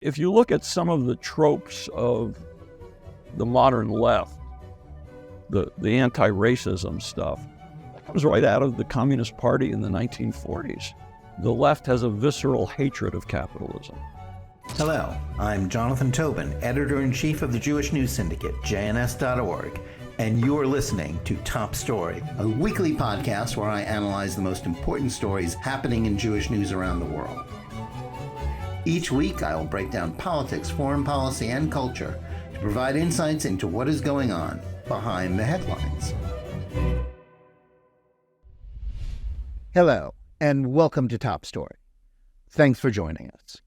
If you look at some of the tropes of the modern left, the anti-racism stuff, that comes right out of the Communist Party in the 1940s. The left has a visceral hatred of capitalism. Hello, I'm Jonathan Tobin, editor-in-chief of the Jewish News Syndicate, JNS.org, and you're listening to Top Story, a weekly podcast where I analyze the most important stories happening in Jewish news around the world. Each week, I will break down politics, foreign policy, and culture to provide insights into what is going on behind the headlines. Hello, and welcome to Top Story. Thanks for joining us.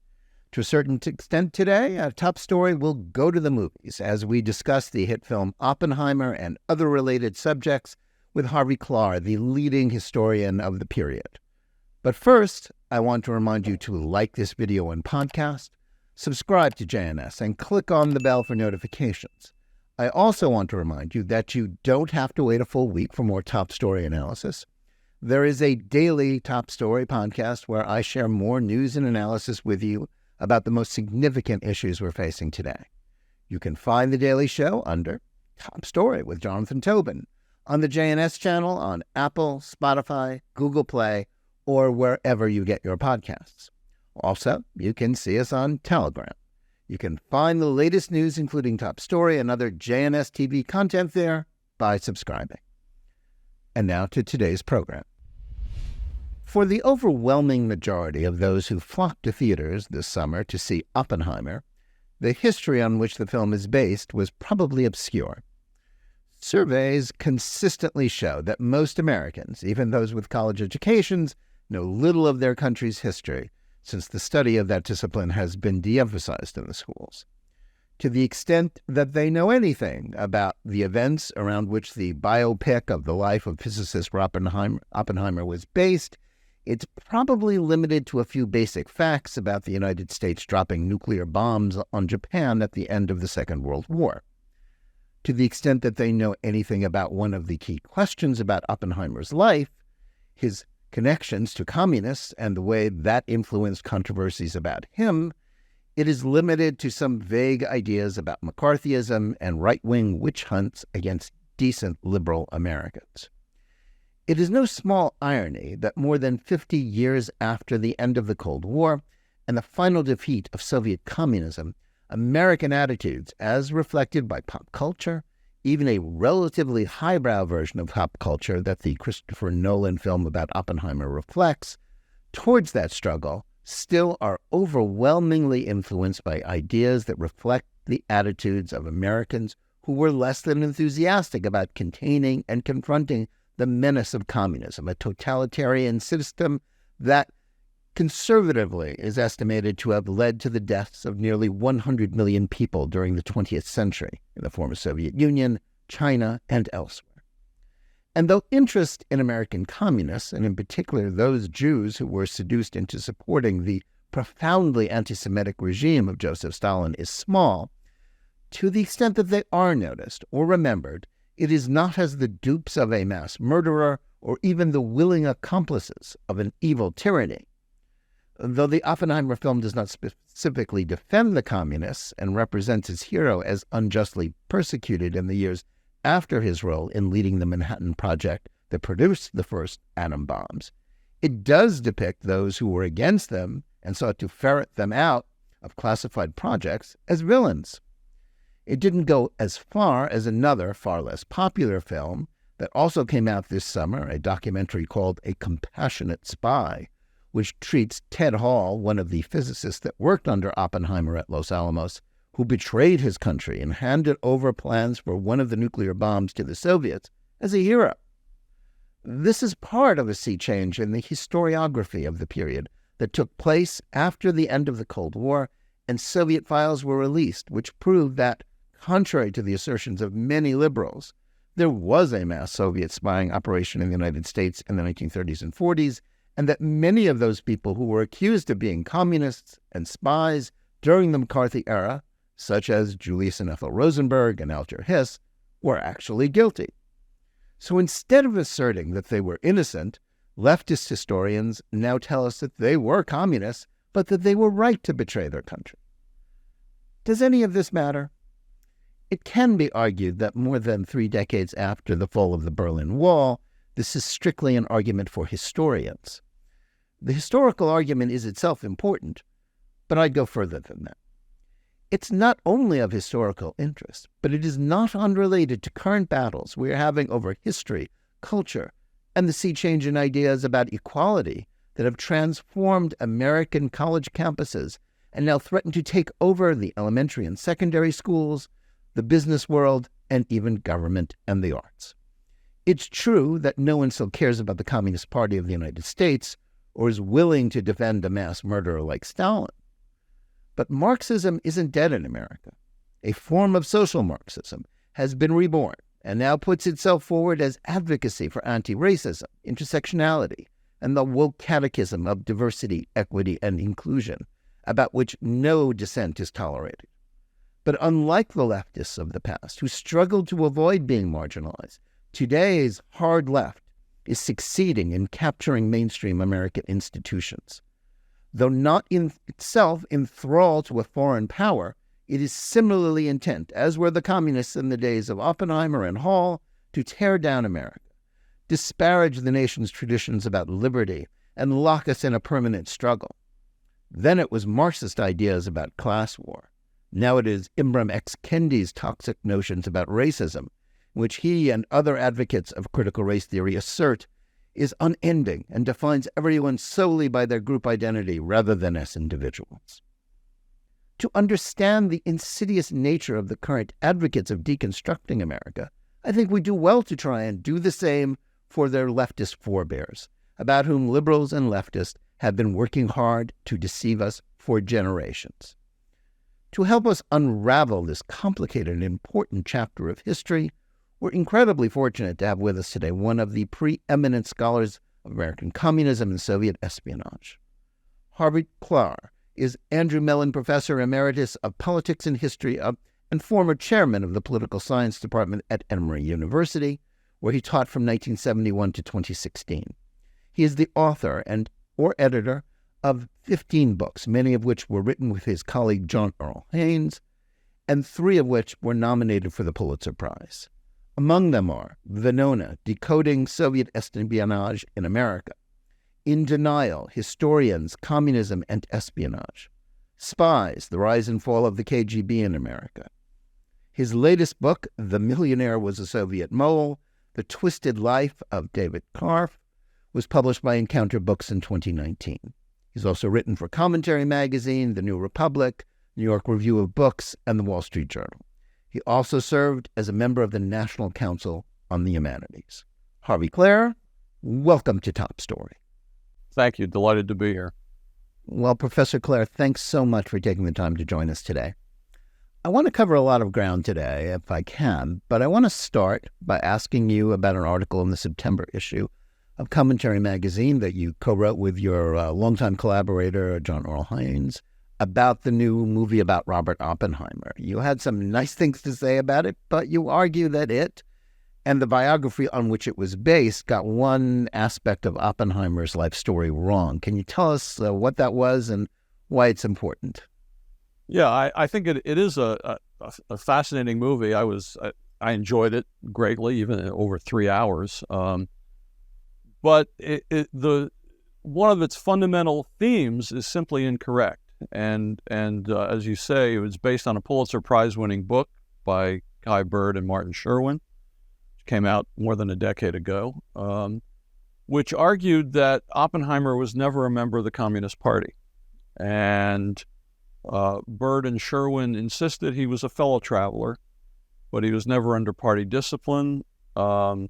To a certain extent today, Top Story will go to the movies as we discuss the hit film Oppenheimer and other related subjects with Harvey Klehr, the leading historian of the period. But first, I want to remind you to like this video and podcast, subscribe to JNS, and click on the bell for notifications. I also want to remind you that you don't have to wait a full week for more Top Story analysis. There is a daily Top Story podcast where I share more news and analysis with you about the most significant issues we're facing today. You can find the daily show under Top Story with Jonathan Tobin on the JNS channel on Apple, Spotify, Google Play, or wherever you get your podcasts. Also, you can see us on Telegram. You can find the latest news, including Top Story and other JNS TV content there by subscribing. And now to today's program. For the overwhelming majority of those who flocked to theaters this summer to see Oppenheimer, the history on which the film is based was probably obscure. Surveys consistently show that most Americans, even those with college educations, know little of their country's history, since the study of that discipline has been de-emphasized in the schools. To the extent that they know anything about the events around which the biopic of the life of physicist Oppenheimer was based, it's probably limited to a few basic facts about the United States dropping nuclear bombs on Japan at the end of the Second World War. To the extent that they know anything about one of the key questions about Oppenheimer's life, his connections to communists and the way that influenced controversies about him, it is limited to some vague ideas about McCarthyism and right-wing witch hunts against decent liberal Americans. It is no small irony that more than 50 years after the end of the Cold War and the final defeat of Soviet communism, American attitudes, as reflected by pop culture, even a relatively highbrow version of pop culture that the Christopher Nolan film about Oppenheimer reflects, towards that struggle, still are overwhelmingly influenced by ideas that reflect the attitudes of Americans who were less than enthusiastic about containing and confronting the menace of communism, a totalitarian system that conservatively is estimated to have led to the deaths of nearly 100 million people during the 20th century in the former Soviet Union, China, and elsewhere. And though interest in American communists, and in particular those Jews who were seduced into supporting the profoundly anti-Semitic regime of Joseph Stalin, is small, to the extent that they are noticed or remembered, it is not as the dupes of a mass murderer or even the willing accomplices of an evil tyranny. Though the Oppenheimer film does not specifically defend the communists and represents its hero as unjustly persecuted in the years after his role in leading the Manhattan Project that produced the first atom bombs, it does depict those who were against them and sought to ferret them out of classified projects as villains. It didn't go as far as another, far less popular film that also came out this summer, a documentary called A Compassionate Spy, which treats Ted Hall, one of the physicists that worked under Oppenheimer at Los Alamos, who betrayed his country and handed over plans for one of the nuclear bombs to the Soviets, as a hero. This is part of a sea change in the historiography of the period that took place after the end of the Cold War, and Soviet files were released, which proved that, contrary to the assertions of many liberals, there was a mass Soviet spying operation in the United States in the 1930s and 40s, and that many of those people who were accused of being communists and spies during the McCarthy era, such as Julius and Ethel Rosenberg and Alger Hiss, were actually guilty. So instead of asserting that they were innocent, leftist historians now tell us that they were communists, but that they were right to betray their country. Does any of this matter? It can be argued that more than 3 decades after the fall of the Berlin Wall, this is strictly an argument for historians. The historical argument is itself important, but I'd go further than that. It's not only of historical interest, but it is not unrelated to current battles we are having over history, culture, and the sea change in ideas about equality that have transformed American college campuses and now threaten to take over the elementary and secondary schools, the business world, and even government and the arts. It's true that no one still cares about the Communist Party of the United States or is willing to defend a mass murderer like Stalin. But Marxism isn't dead in America. A form of social Marxism has been reborn and now puts itself forward as advocacy for anti-racism, intersectionality, and the woke catechism of diversity, equity, and inclusion, about which no dissent is tolerated. But unlike the leftists of the past, who struggled to avoid being marginalized, today's hard left is succeeding in capturing mainstream American institutions. Though not in itself enthralled to a foreign power, it is similarly intent, as were the communists in the days of Oppenheimer and Hall, to tear down America, disparage the nation's traditions about liberty, and lock us in a permanent struggle. Then it was Marxist ideas about class war. Now it is Ibram X. Kendi's toxic notions about racism, which he and other advocates of critical race theory assert is unending and defines everyone solely by their group identity rather than as individuals. To understand the insidious nature of the current advocates of deconstructing America, I think we do well to try and do the same for their leftist forebears, about whom liberals and leftists have been working hard to deceive us for generations. To help us unravel this complicated and important chapter of history, we're incredibly fortunate to have with us today one of the preeminent scholars of American communism and Soviet espionage. Harvey Klehr is Andrew Mellon Professor Emeritus of Politics and History and former chairman of the Political Science Department at Emory University, where he taught from 1971 to 2016. He is the author or editor of 15 books, many of which were written with his colleague John Earl Haynes, and 3 of which were nominated for the Pulitzer Prize. Among them are Venona, Decoding Soviet Espionage in America, In Denial, Historians, Communism, and Espionage, Spies, The Rise and Fall of the KGB in America. His latest book, The Millionaire Was a Soviet Mole, The Twisted Life of David Karpf, was published by Encounter Books in 2019. He's also written for Commentary Magazine, The New Republic, New York Review of Books, and The Wall Street Journal. He also served as a member of the National Council on the Humanities. Harvey Klehr, welcome to Top Story. Thank you. Delighted to be here. Well, Professor Klehr, thanks so much for taking the time to join us today. I want to cover a lot of ground today, if I can, but I want to start by asking you about an article in the September issue of Commentary Magazine that you co-wrote with your longtime collaborator, John Earl Haynes, about the new movie about Robert Oppenheimer. You had some nice things to say about it, but you argue that it and the biography on which it was based got one aspect of Oppenheimer's life story wrong. Can you tell us what that was and why it's important? Yeah, I think it is a fascinating movie. I enjoyed it greatly, even over 3 hours. But one of its fundamental themes is simply incorrect. And as you say, it was based on a Pulitzer Prize-winning book by Guy Bird and Martin Sherwin, which came out more than a decade ago, which argued that Oppenheimer was never a member of the Communist Party. And Bird and Sherwin insisted he was a fellow traveler, but he was never under party discipline. And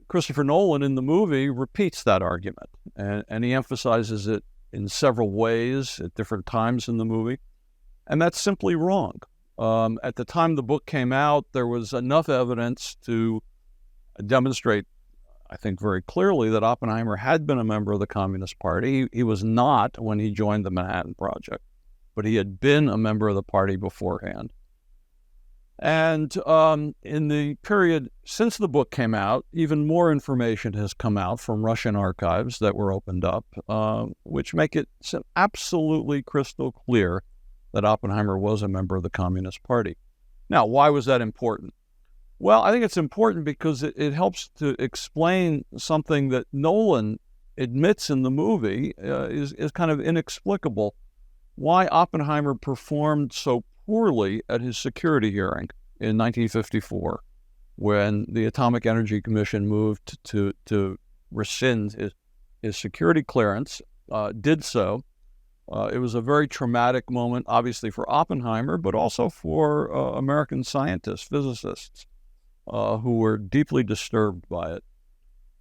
Christopher Nolan in the movie repeats that argument, and he emphasizes it in several ways at different times in the movie. And that's simply wrong. At the time the book came out, there was enough evidence to demonstrate, I think very clearly, that Oppenheimer had been a member of the Communist Party. He was not when he joined the Manhattan Project, but he had been a member of the party beforehand. And in the period since the book came out, even more information has come out from Russian archives that were opened up, which make it absolutely crystal clear that Oppenheimer was a member of the Communist Party. Now, why was that important? Well, I think it's important because it helps to explain something that Nolan admits in the movie is kind of inexplicable. Why Oppenheimer performed so poorly at his security hearing in 1954, when the Atomic Energy Commission moved to rescind his security clearance, did so. It was a very traumatic moment, obviously for Oppenheimer, but also for American scientists, physicists, who were deeply disturbed by it.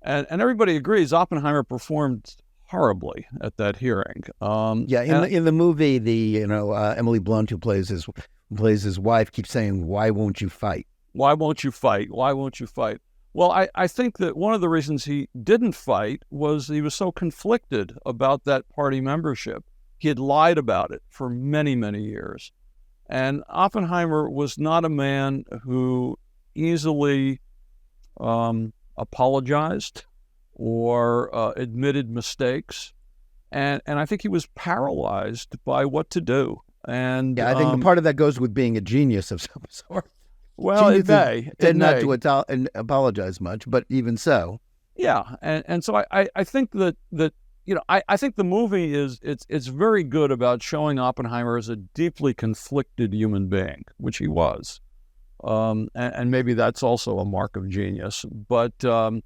And everybody agrees Oppenheimer performed horribly at that hearing. In the movie, Emily Blunt, who plays his wife, keeps saying, "Why won't you fight? Why won't you fight? Why won't you fight?" Well, I think that one of the reasons he didn't fight was he was so conflicted about that party membership. He had lied about it for many, many years. And Oppenheimer was not a man who easily apologized or admitted mistakes. And I think he was paralyzed by what to do. And I think part of that goes with being a genius of some sort. Well, it may. Not to apologize much, but even so. Yeah, and so I think that I think the movie it's very good about showing Oppenheimer as a deeply conflicted human being, which he was, and maybe that's also a mark of genius. But the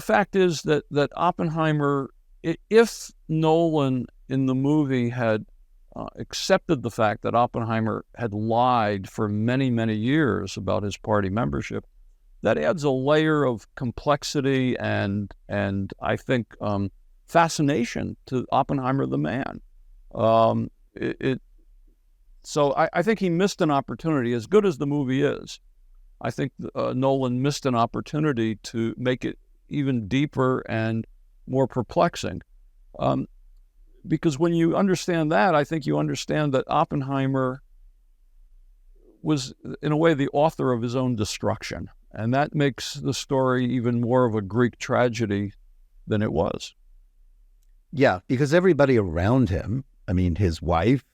fact is that Oppenheimer, if Nolan in the movie had accepted the fact that Oppenheimer had lied for many, many years about his party membership, that adds a layer of complexity and I think fascination to Oppenheimer the man. So I think he missed an opportunity. As good as the movie is, I think Nolan missed an opportunity to make it even deeper and more perplexing. Because when you understand that, I think you understand that Oppenheimer was, in a way, the author of his own destruction. And that makes the story even more of a Greek tragedy than it was. Yeah, because everybody around him, I mean, his wife,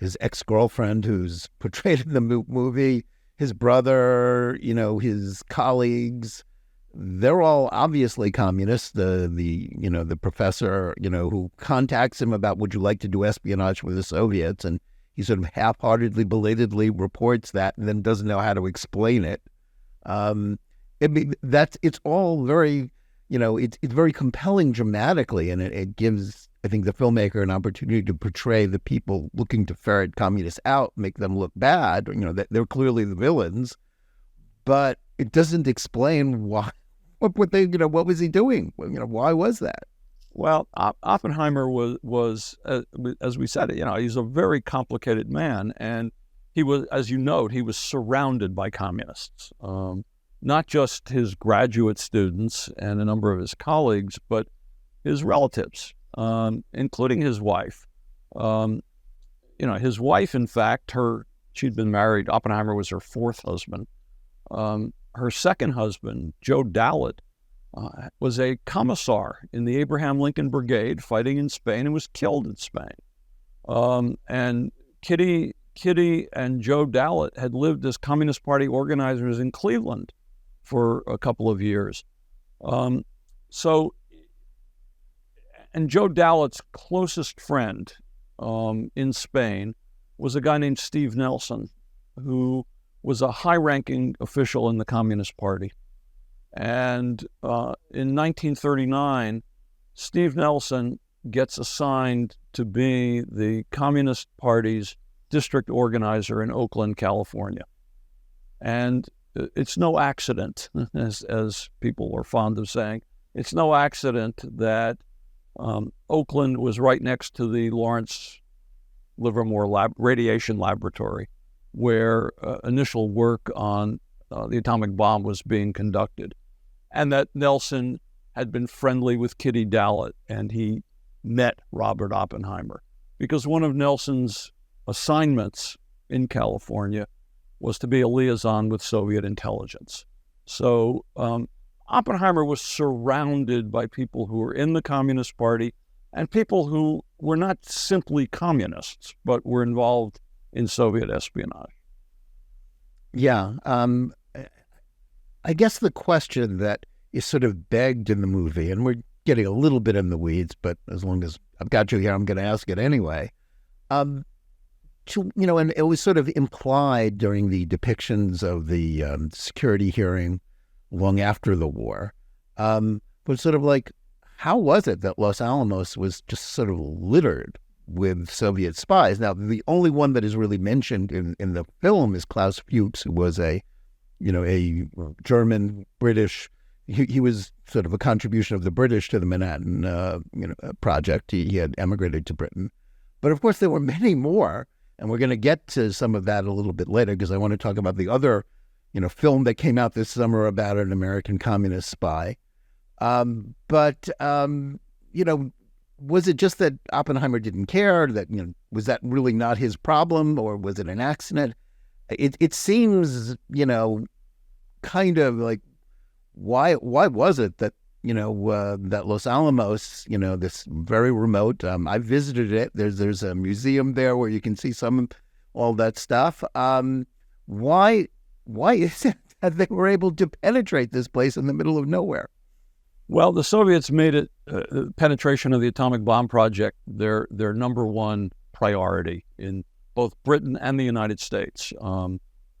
his ex-girlfriend who's portrayed in the movie, his brother, his colleagues, they're all obviously communists. The professor, who contacts him about, would you like to do espionage with the Soviets? And he sort of half-heartedly, belatedly reports that and then doesn't know how to explain it. It's all very, it's very compelling dramatically, and it gives, I think, the filmmaker an opportunity to portray the people looking to ferret communists out, make them look bad. That they're clearly the villains, but it doesn't explain why. What was he doing? Why was that? Well, Oppenheimer was as we said, he's a very complicated man, and he was, as you note, he was surrounded by communists, not just his graduate students and a number of his colleagues, but his relatives, including his wife. His wife, in fact, she'd been married. Oppenheimer was her fourth husband. Her second husband, Joe Dallatt, was a commissar in the Abraham Lincoln Brigade fighting in Spain and was killed in Spain. And Kitty and Joe Dallatt had lived as Communist Party organizers in Cleveland for a couple of years. And Joe Dallatt's closest friend in Spain was a guy named Steve Nelson, who was a high-ranking official in the Communist Party. And in 1939, Steve Nelson gets assigned to be the Communist Party's district organizer in Oakland, California. And it's no accident, as people are fond of saying, it's no accident that Oakland was right next to the Lawrence Livermore Radiation Laboratory, where initial work on the atomic bomb was being conducted, and that Nelson had been friendly with Kitty Dallatt, and he met Robert Oppenheimer, because one of Nelson's assignments in California was to be a liaison with Soviet intelligence. So Oppenheimer was surrounded by people who were in the Communist Party and people who we're not simply communists, but we're involved in Soviet espionage. Yeah. I guess the question that is sort of begged in the movie, and we're getting a little bit in the weeds, but as long as I've got you here, I'm going to ask it anyway. And it was sort of implied during the depictions of the security hearing long after the war, but sort of like, how was it that Los Alamos was just sort of littered with Soviet spies? Now, the only one that is really mentioned in the film is Klaus Fuchs, who was a German British. He was sort of a contribution of the British to the Manhattan project. He had emigrated to Britain, but of course there were many more, and we're going to get to some of that a little bit later because I want to talk about the other film that came out this summer about an American communist spy. But was it just that Oppenheimer didn't care? That was that really not his problem, or was it an accident? It seems kind of like why was it that that Los Alamos, this very remote, I visited it. There's a museum there where you can see all that stuff. Why is it that they were able to penetrate this place in the middle of nowhere? Well, the Soviets made it penetration of the atomic bomb project their number one priority in both Britain and the United States.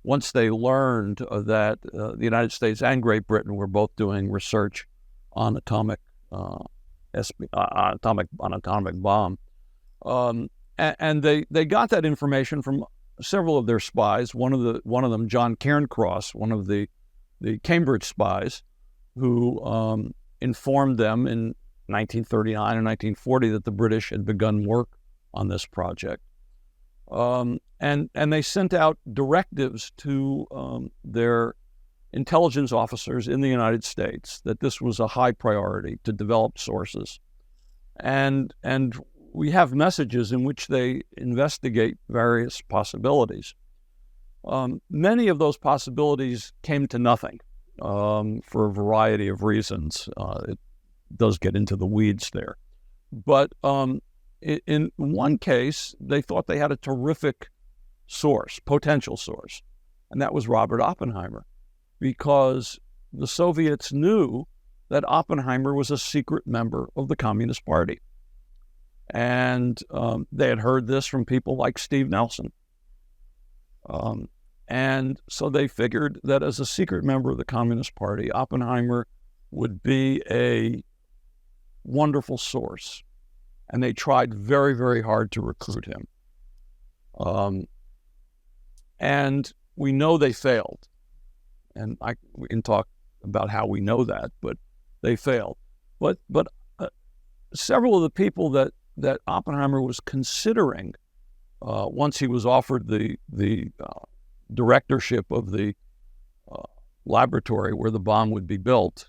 Once they learned that the United States and Great Britain were both doing research on atomic bomb, and they got that information from several of their spies. One of them, John Cairncross, one of the Cambridge spies, who informed them in 1939 and 1940 that the British had begun work on this project. And they sent out directives to their intelligence officers in the United States that this was a high priority to develop sources. And we have messages in which they investigate various possibilities. Many of those possibilities came to nothing for a variety of reasons. It does get into the weeds there. But in one case, they thought they had a terrific potential source, and that was Robert Oppenheimer, because the Soviets knew that Oppenheimer was a secret member of the Communist Party. And they had heard this from people like Steve Nelson. And so they figured that as a secret member of the Communist Party, Oppenheimer would be a wonderful source. And they tried very, very hard to recruit him. And we know they failed. And we can talk about how we know that, but they failed. But several of the people that Oppenheimer was considering once he was offered the directorship of the laboratory where the bomb would be built,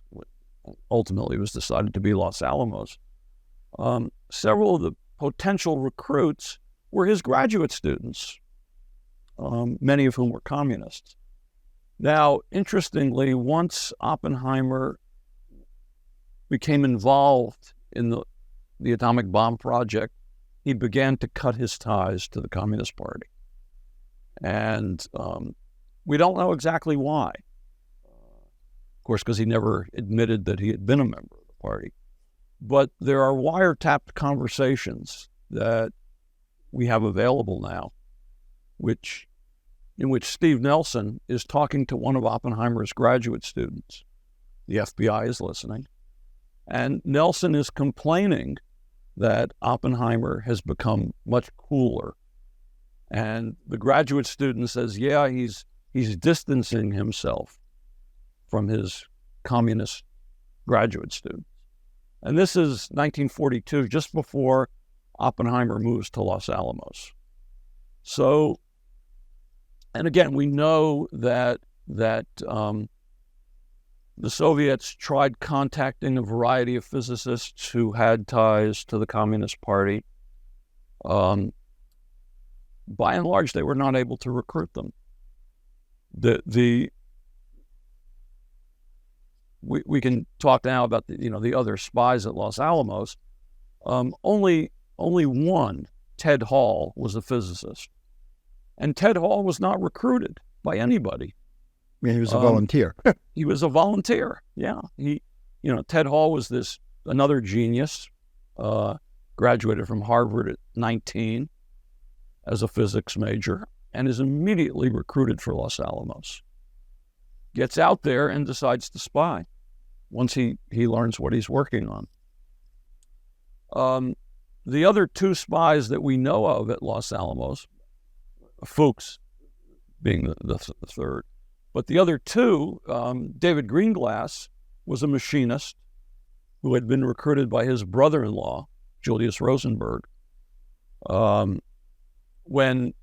ultimately it was decided to be Los Alamos. Several of the potential recruits were his graduate students, many of whom were communists. Now, interestingly, once Oppenheimer became involved in the atomic bomb project, he began to cut his ties to the Communist Party. And we don't know exactly why. Of course, because he never admitted that he had been a member of the party. But there are wiretapped conversations that we have available now, in which Steve Nelson is talking to one of Oppenheimer's graduate students. The FBI is listening. And Nelson is complaining that Oppenheimer has become much cooler. And the graduate student says, yeah, he's distancing himself from his communist graduate students. And this is 1942, just before Oppenheimer moves to Los Alamos. So, and again, we know that the Soviets tried contacting a variety of physicists who had ties to the Communist Party. By and large, they were not able to recruit them. We can talk now about the other spies at Los Alamos. Only only one, Ted Hall, was a physicist. And Ted Hall was not recruited by anybody. I mean, he was a volunteer. He was a volunteer, yeah. Ted Hall was another genius, graduated from Harvard at 19 as a physics major, and is immediately recruited for Los Alamos. Gets out there and decides to spy once he learns what he's working on. The other two spies that we know of at Los Alamos, Fuchs being the third, but the other two, David Greenglass was a machinist who had been recruited by his brother-in-law, Julius Rosenberg. When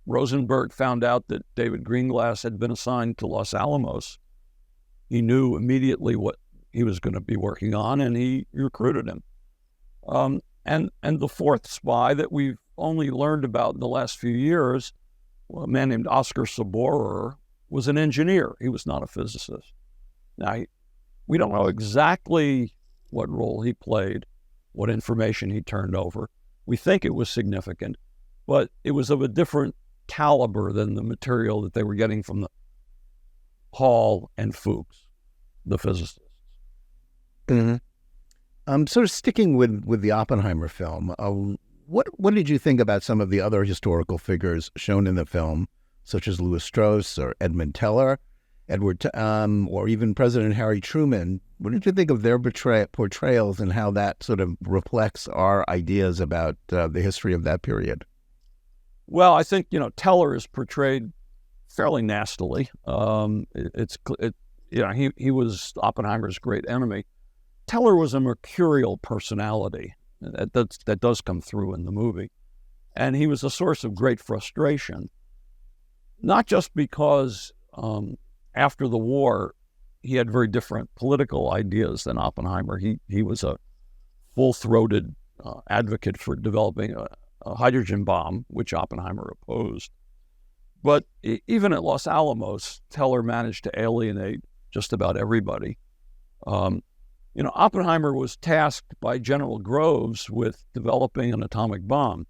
Rosenberg found out that David Greenglass had been assigned to Los Alamos, he knew immediately what he was going to be working on, and he recruited him. And the fourth spy that we've only learned about in the last few years, a man named Oscar Saborer, was an engineer. He was not a physicist. Now, we don't know exactly what role he played, what information he turned over. We think it was significant, but it was of a different caliber than the material that they were getting from the Hall and Fuchs, the physicists. Mm-hmm. Sort of sticking with the Oppenheimer film, what did you think about some of the other historical figures shown in the film, such as Louis Strauss or Edmund Teller, or even President Harry Truman? What did you think of their portrayals and how that sort of reflects our ideas about the history of that period? Well, I think, Teller is portrayed fairly nastily. He was Oppenheimer's great enemy. Teller was a mercurial personality. That does come through in the movie. And he was a source of great frustration, not just because after the war, he had very different political ideas than Oppenheimer. He was a full-throated advocate for developing a hydrogen bomb, which Oppenheimer opposed. But even at Los Alamos, Teller managed to alienate just about everybody. Oppenheimer was tasked by General Groves with developing an atomic bomb.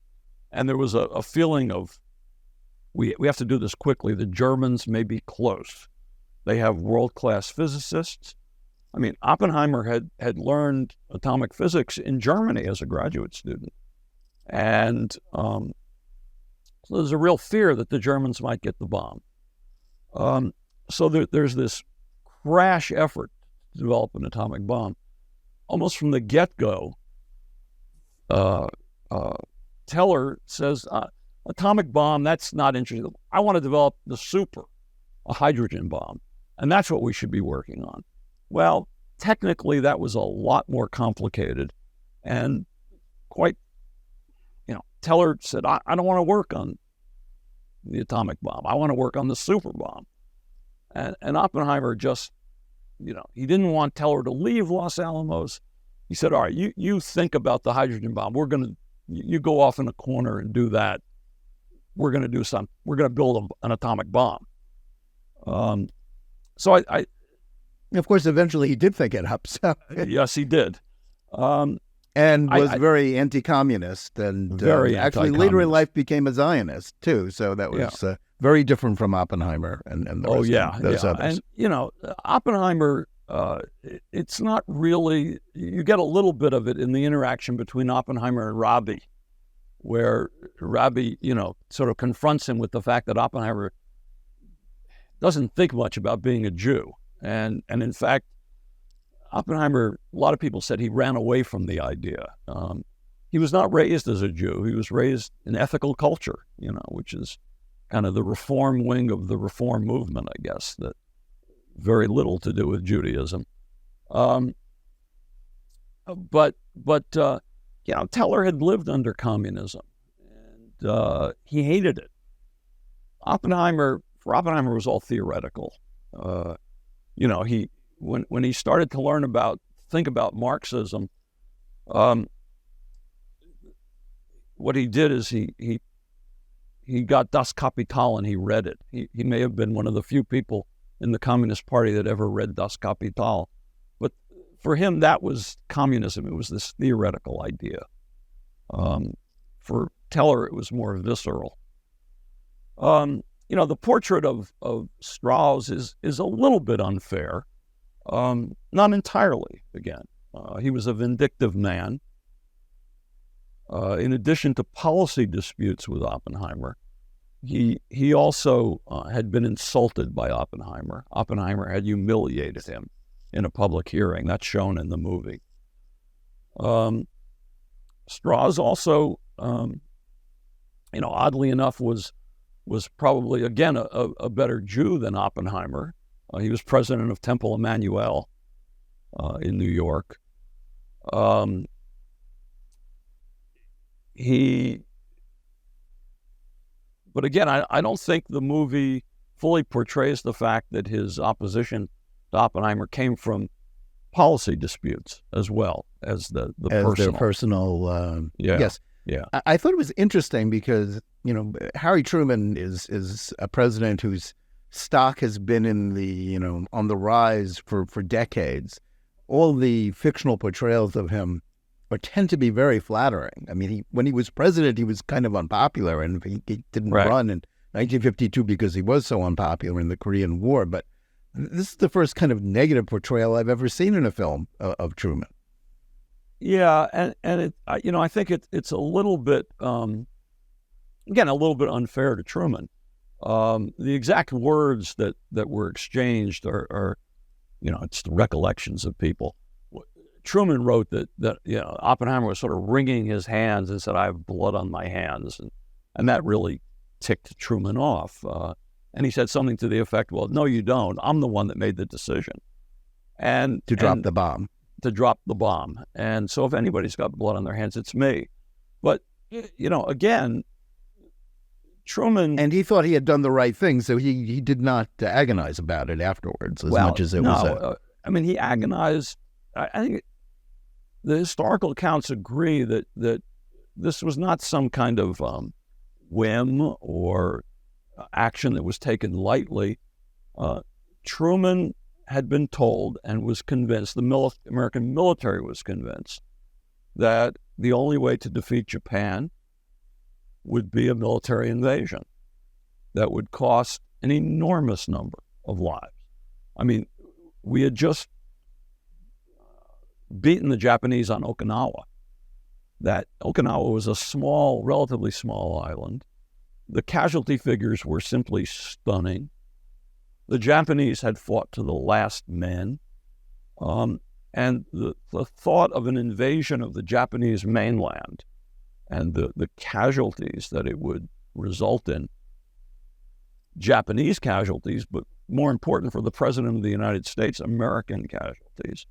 And there was a feeling of, we have to do this quickly. The Germans may be close. They have world-class physicists. I mean, Oppenheimer had learned atomic physics in Germany as a graduate student. And so there's a real fear that the Germans might get the bomb. So there's this rash effort to develop an atomic bomb. Almost from the get-go, Teller says, atomic bomb, that's not interesting. I want to develop a hydrogen bomb. And that's what we should be working on. Well, technically, that was a lot more complicated. And Teller said, I don't want to work on the atomic bomb. I want to work on the super bomb. And Oppenheimer just, he didn't want Teller to leave Los Alamos. He said, all right, you think about the hydrogen bomb. You go off in a corner and do that. We're going to build an atomic bomb. So I of course, eventually he did think it up. So. Yes, he did. And was very anti-communist, and actually later in life became a Zionist too. So that was very different from Oppenheimer and the rest of those others. And Oppenheimer, it's not really. You get a little bit of it in the interaction between Oppenheimer and Rabi, where Rabi, sort of confronts him with the fact that Oppenheimer doesn't think much about being a Jew, and in fact. Oppenheimer, a lot of people said he ran away from the idea. He was not raised as a Jew. He was raised in ethical culture, which is kind of the reform wing of the reform movement, I guess, that very little to do with Judaism. But Teller had lived under communism, and he hated it. For Oppenheimer was all theoretical. When he started to think about Marxism, what he did is he got Das Kapital and he read it. He may have been one of the few people in the Communist Party that ever read Das Kapital. But for him, that was communism. It was this theoretical idea. For Teller, it was more visceral. The portrait of Strauss is a little bit unfair, not entirely, again. He was a vindictive man. In addition to policy disputes with Oppenheimer, he also had been insulted by Oppenheimer. Oppenheimer had humiliated him in a public hearing. That's shown in the movie. Strauss also, oddly enough, was probably, again, a better Jew than Oppenheimer. He was president of Temple Emmanuel in New York. But again, I don't think the movie fully portrays the fact that his opposition to Oppenheimer came from policy disputes as well as their personal. Yes. Yeah. I thought it was interesting because, Harry Truman is a president whose stock has been on the rise for decades. All the fictional portrayals of him tend to be very flattering. I mean, when he was president, he was kind of unpopular, and he didn't run in 1952 because he was so unpopular in the Korean War. But this is the first kind of negative portrayal I've ever seen in a film of Truman. Yeah, and I think it's a little bit, again, a little bit unfair to Truman. The exact words that were exchanged are it's the recollections of people. Truman wrote that Oppenheimer was sort of wringing his hands and said, "I have blood on my hands," and that really ticked Truman off. And he said something to the effect, "Well, no, you don't. I'm the one that made the decision." And to drop the bomb. To drop the bomb. And so if anybody's got blood on their hands, it's me. But, again, Truman... And he thought he had done the right thing, so he did not agonize about it afterwards much as it was... he agonized. I think the historical accounts agree that this was not some kind of whim or action that was taken lightly. Truman had been told and was convinced, the American military was convinced, that the only way to defeat Japan would be a military invasion that would cost an enormous number of lives. I mean, we had just beaten the Japanese on Okinawa. That Okinawa was a relatively small island. The casualty figures were simply stunning. The Japanese had fought to the last man. And the thought of an invasion of the Japanese mainland and the casualties that it would result in, Japanese casualties, but more important for the President of the United States, American casualties,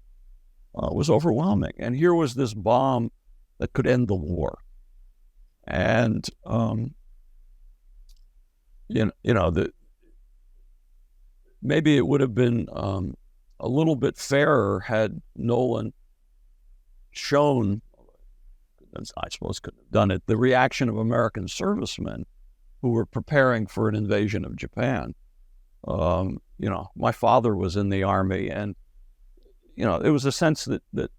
was overwhelming. And here was this bomb that could end the war. And, maybe it would have been a little bit fairer had Nolan shown, I suppose couldn't have done it, the reaction of American servicemen who were preparing for an invasion of Japan. My father was in the Army, and, it was a sense that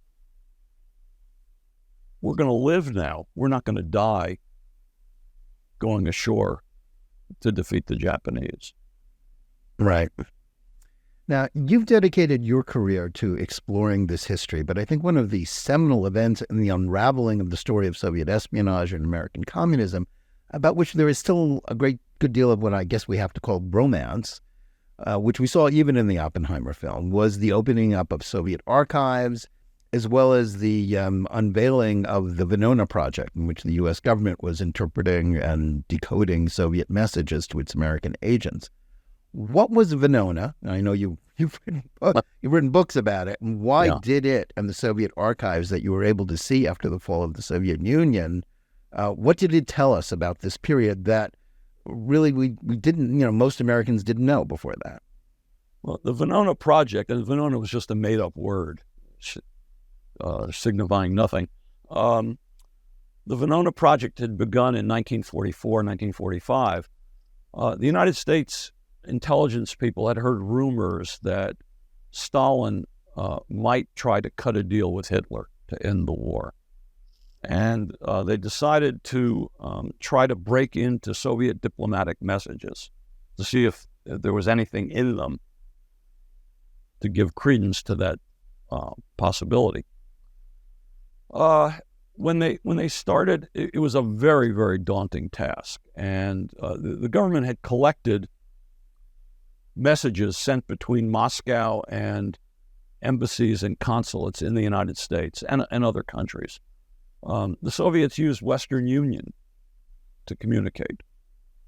we're going to live now. We're not going to die going ashore to defeat the Japanese. Right. Now, you've dedicated your career to exploring this history, but I think one of the seminal events in the unraveling of the story of Soviet espionage and American communism, about which there is still a good deal of what I guess we have to call romance, which we saw even in the Oppenheimer film, was the opening up of Soviet archives, as well as the unveiling of the Venona project, in which the U.S. government was interpreting and decoding Soviet messages to its American agents. What was Venona? I know you've written books about it. And why did it and the Soviet archives that you were able to see after the fall of the Soviet Union, what did it tell us about this period that really we didn't, most Americans didn't know before that? Well, the Venona project, and Venona was just a made-up word, signifying nothing. The Venona project had begun in 1944, 1945. The United States intelligence people had heard rumors that Stalin might try to cut a deal with Hitler to end the war. And they decided to try to break into Soviet diplomatic messages to see if there was anything in them to give credence to that possibility. When they started, it was a very, very daunting task. And the government had collected messages sent between Moscow and embassies and consulates in the United States and other countries. The Soviets used Western Union to communicate,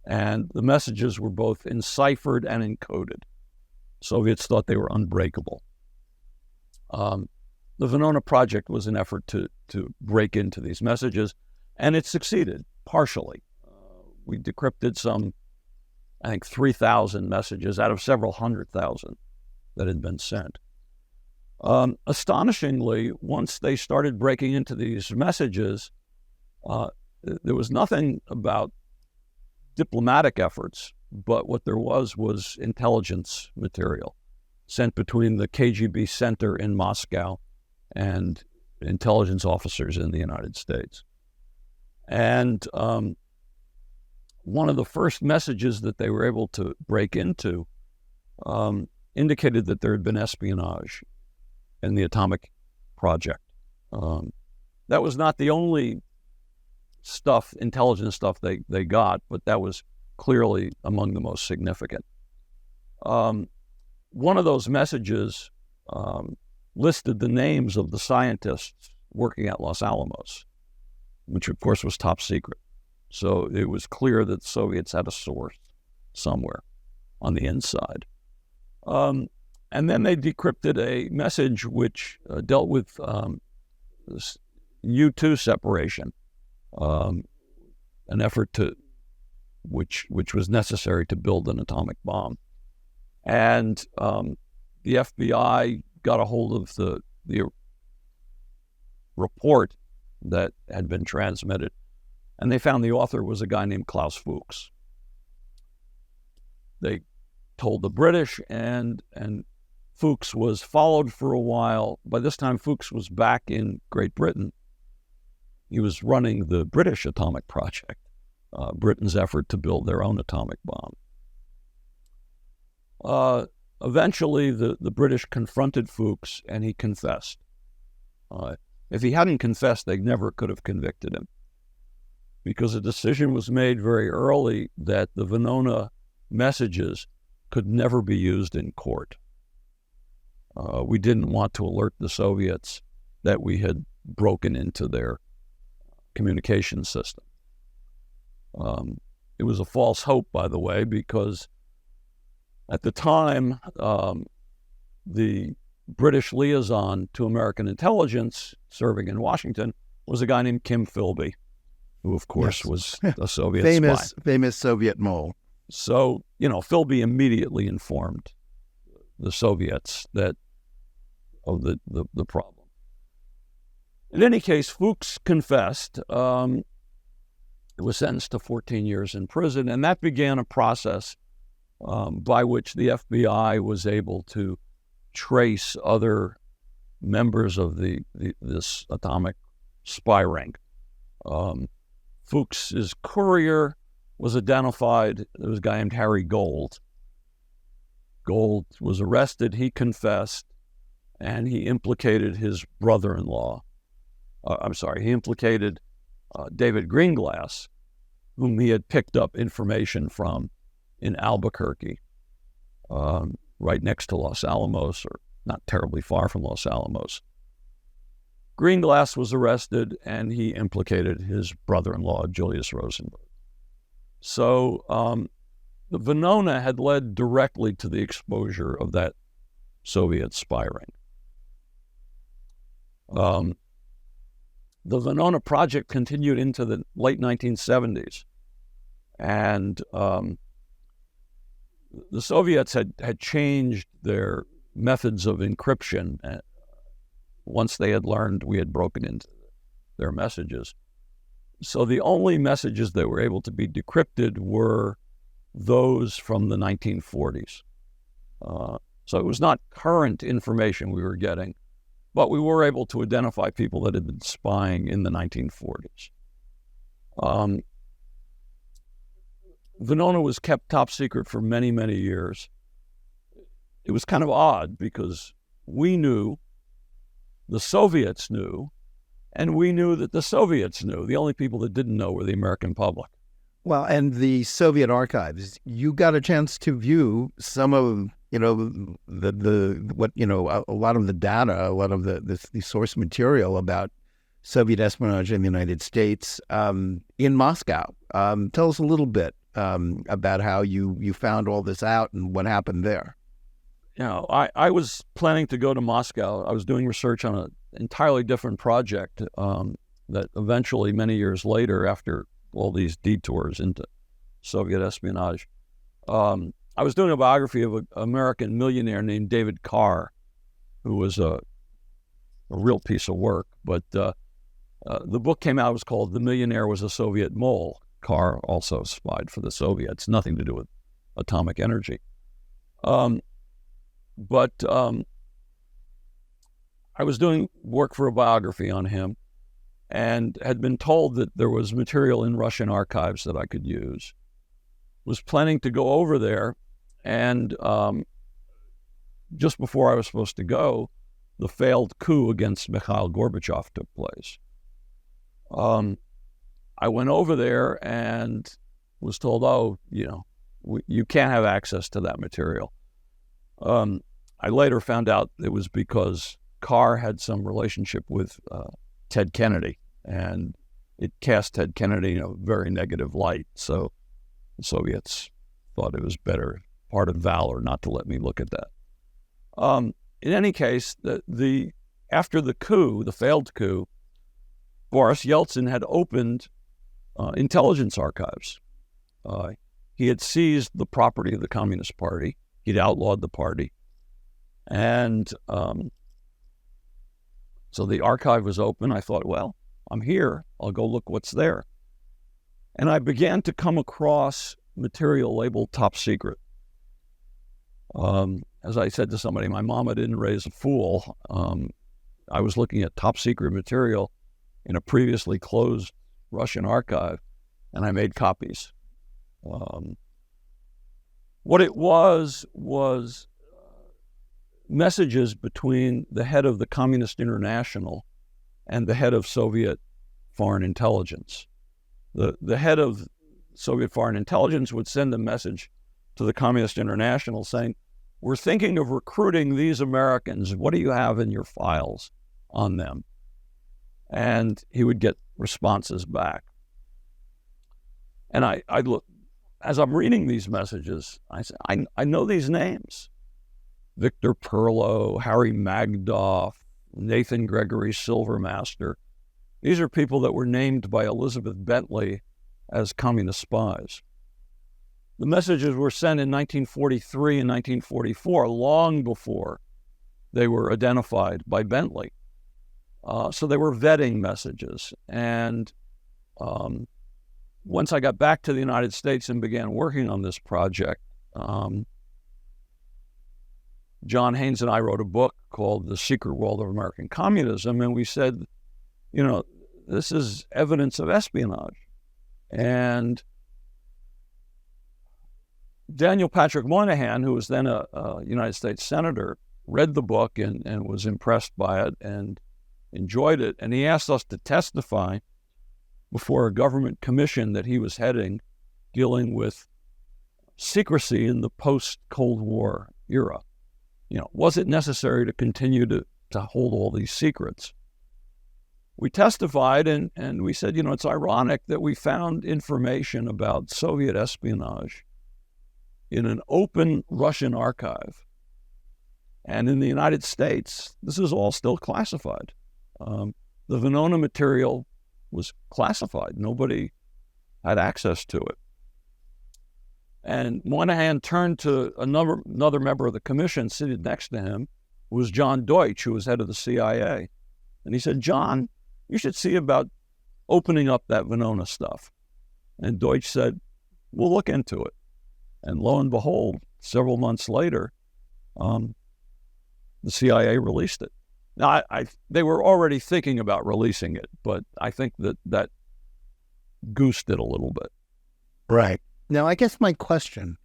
and the messages were both enciphered and encoded. Soviets thought they were unbreakable. The Venona project was an effort to break into these messages, and it succeeded partially. We decrypted some, I think, 3,000 messages out of several 100,000 that had been sent. Astonishingly, once they started breaking into these messages, there was nothing about diplomatic efforts, but what there was intelligence material sent between the KGB center in Moscow and intelligence officers in the United States. And one of the first messages that they were able to break into indicated that there had been espionage in the atomic project. That was not the only intelligence stuff they got, but that was clearly among the most significant. One of those messages listed the names of the scientists working at Los Alamos, which of course was top secret. So it was clear that the Soviets had a source somewhere on the inside. And then they decrypted a message which dealt with this U-2 separation, an effort which was necessary to build an atomic bomb. And the FBI got a hold of the report that had been transmitted, and they found the author was a guy named Klaus Fuchs. They told the British, and Fuchs was followed for a while. By this time, Fuchs was back in Great Britain. He was running the British atomic project, Britain's effort to build their own atomic bomb. Eventually, the British confronted Fuchs, and he confessed. If he hadn't confessed, they never could have convicted him, because a decision was made very early that the Venona messages could never be used in court. We didn't want to alert the Soviets that we had broken into their communication system. It was a false hope, by the way, because at the time, the British liaison to American intelligence serving in Washington was a guy named Kim Philby, who, of course, was a Soviet spy. Famous Soviet mole. So, Philby immediately informed the Soviets of the problem. In any case, Fuchs confessed. He was sentenced to 14 years in prison, and that began a process by which the FBI was able to trace other members of this atomic spy ring. Fuchs's courier was identified. There was a guy named Harry Gold. Gold was arrested. He confessed, and he implicated his brother-in-law. He implicated David Greenglass, whom he had picked up information from in Albuquerque, right next to Los Alamos, or not terribly far from Los Alamos. Greenglass was arrested, and he implicated his brother-in-law, Julius Rosenberg. So the Venona had led directly to the exposure of that Soviet spy ring. The Venona project continued into the late 1970s, and the Soviets had changed their methods of encryption once they had learned we had broken into their messages. So the only messages that were able to be decrypted were those from the 1940s. So it was not current information we were getting, but we were able to identify people that had been spying in the 1940s. Venona was kept top secret for many, many years. It was kind of odd because we knew, the Soviets knew, and we knew that the Soviets knew. The only people that didn't know were the American public. Well, and the Soviet archives, you got a chance to view some of, a lot of the data, a lot of the source material about Soviet espionage in the United States in Moscow. Tell us a little bit about how you found all this out and what happened there. I was planning to go to Moscow. I was doing research on an entirely different project that eventually, many years later, after all these detours into Soviet espionage, I was doing a biography of an American millionaire named David Carr, who was a real piece of work. But the book came out, it was called The Millionaire Was a Soviet Mole. Carr also spied for the Soviets, nothing to do with atomic energy. But I was doing work for a biography on him and had been told that there was material in Russian archives that I could use. Was planning to go over there, and just before I was supposed to go, the failed coup against Mikhail Gorbachev took place. I went over there and was told, you can't have access to that material. I later found out it was because Carr had some relationship with Ted Kennedy, and it cast Ted Kennedy in a very negative light. So the Soviets thought it was better, part of valor, not to let me look at that. In any case, after the coup, the failed coup, Boris Yeltsin had opened intelligence archives. He had seized the property of the Communist Party. He'd outlawed the party. And so the archive was open. I thought, well, I'm here. I'll go look what's there. And I began to come across material labeled top secret. As I said to somebody, my mama didn't raise a fool. I was looking at top secret material in a previously closed Russian archive, and I made copies. What it was messages between the head of the Communist International and the head of Soviet foreign intelligence. The head of Soviet foreign intelligence would send a message to the Communist International saying, we're thinking of recruiting these Americans. What do you have in your files on them? And he would get responses back. And I look, as I'm reading these messages, I say, I know these names. Victor Perlow, Harry Magdoff, Nathan Gregory Silvermaster. These are people that were named by Elizabeth Bentley as communist spies. The messages were sent in 1943 and 1944, long before they were identified by Bentley. So they were vetting messages. And once I got back to the United States and began working on this project, John Haynes and I wrote a book called The Secret World of American Communism, and we said, this is evidence of espionage. And Daniel Patrick Moynihan, who was then a United States Senator, read the book and was impressed by it and enjoyed it. And he asked us to testify before a government commission that he was heading, dealing with secrecy in the post-Cold War era. Was it necessary to continue to hold all these secrets? We testified and we said, it's ironic that we found information about Soviet espionage in an open Russian archive. And in the United States, this is all still classified. The Venona material was classified. Nobody had access to it. And Moynihan turned to another member of the commission sitting next to him, who was John Deutsch, who was head of the CIA. And he said, John, you should see about opening up that Venona stuff. And Deutsch said, we'll look into it. And lo and behold, several months later, the CIA released it. Now, they were already thinking about releasing it, but I think that goosed it a little bit. Right. Now, I guess my question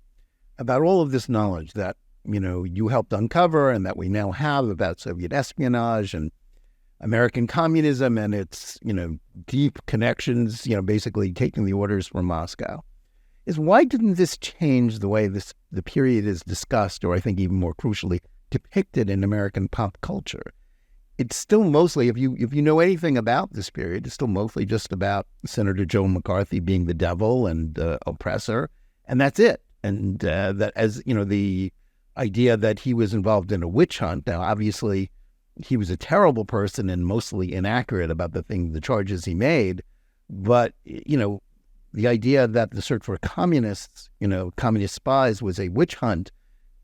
about all of this knowledge that, you helped uncover and that we now have about Soviet espionage and American communism and its, deep connections, basically taking the orders from Moscow, is why didn't this change the way the period is discussed, or I think even more crucially, depicted in American pop culture? It's still mostly, if you know anything about this period, it's still mostly just about Senator Joe McCarthy being the devil and oppressor, and that's it. And that, as the idea that he was involved in a witch hunt. Now, obviously, he was a terrible person and mostly inaccurate about the charges he made. But, the idea that the search for communists, communist spies, was a witch hunt,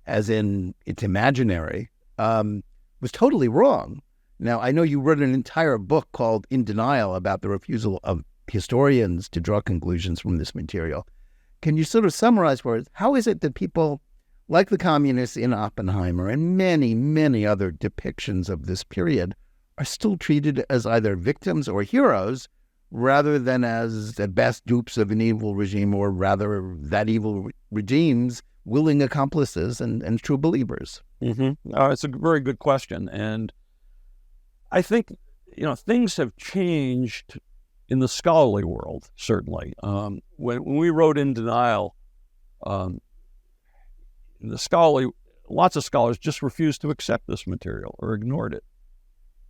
as in it's imaginary, was totally wrong. Now, I know you wrote an entire book called In Denial about the refusal of historians to draw conclusions from this material. Can you sort of summarize for us, how is it that people like the communists in Oppenheimer and many, many other depictions of this period are still treated as either victims or heroes rather than as, at best, dupes of an evil regime, or rather that evil regime's willing accomplices and true believers? Mm-hmm. It's a very good question. And I think, things have changed in the scholarly world, certainly. When we wrote In Denial, lots of scholars just refused to accept this material or ignored it.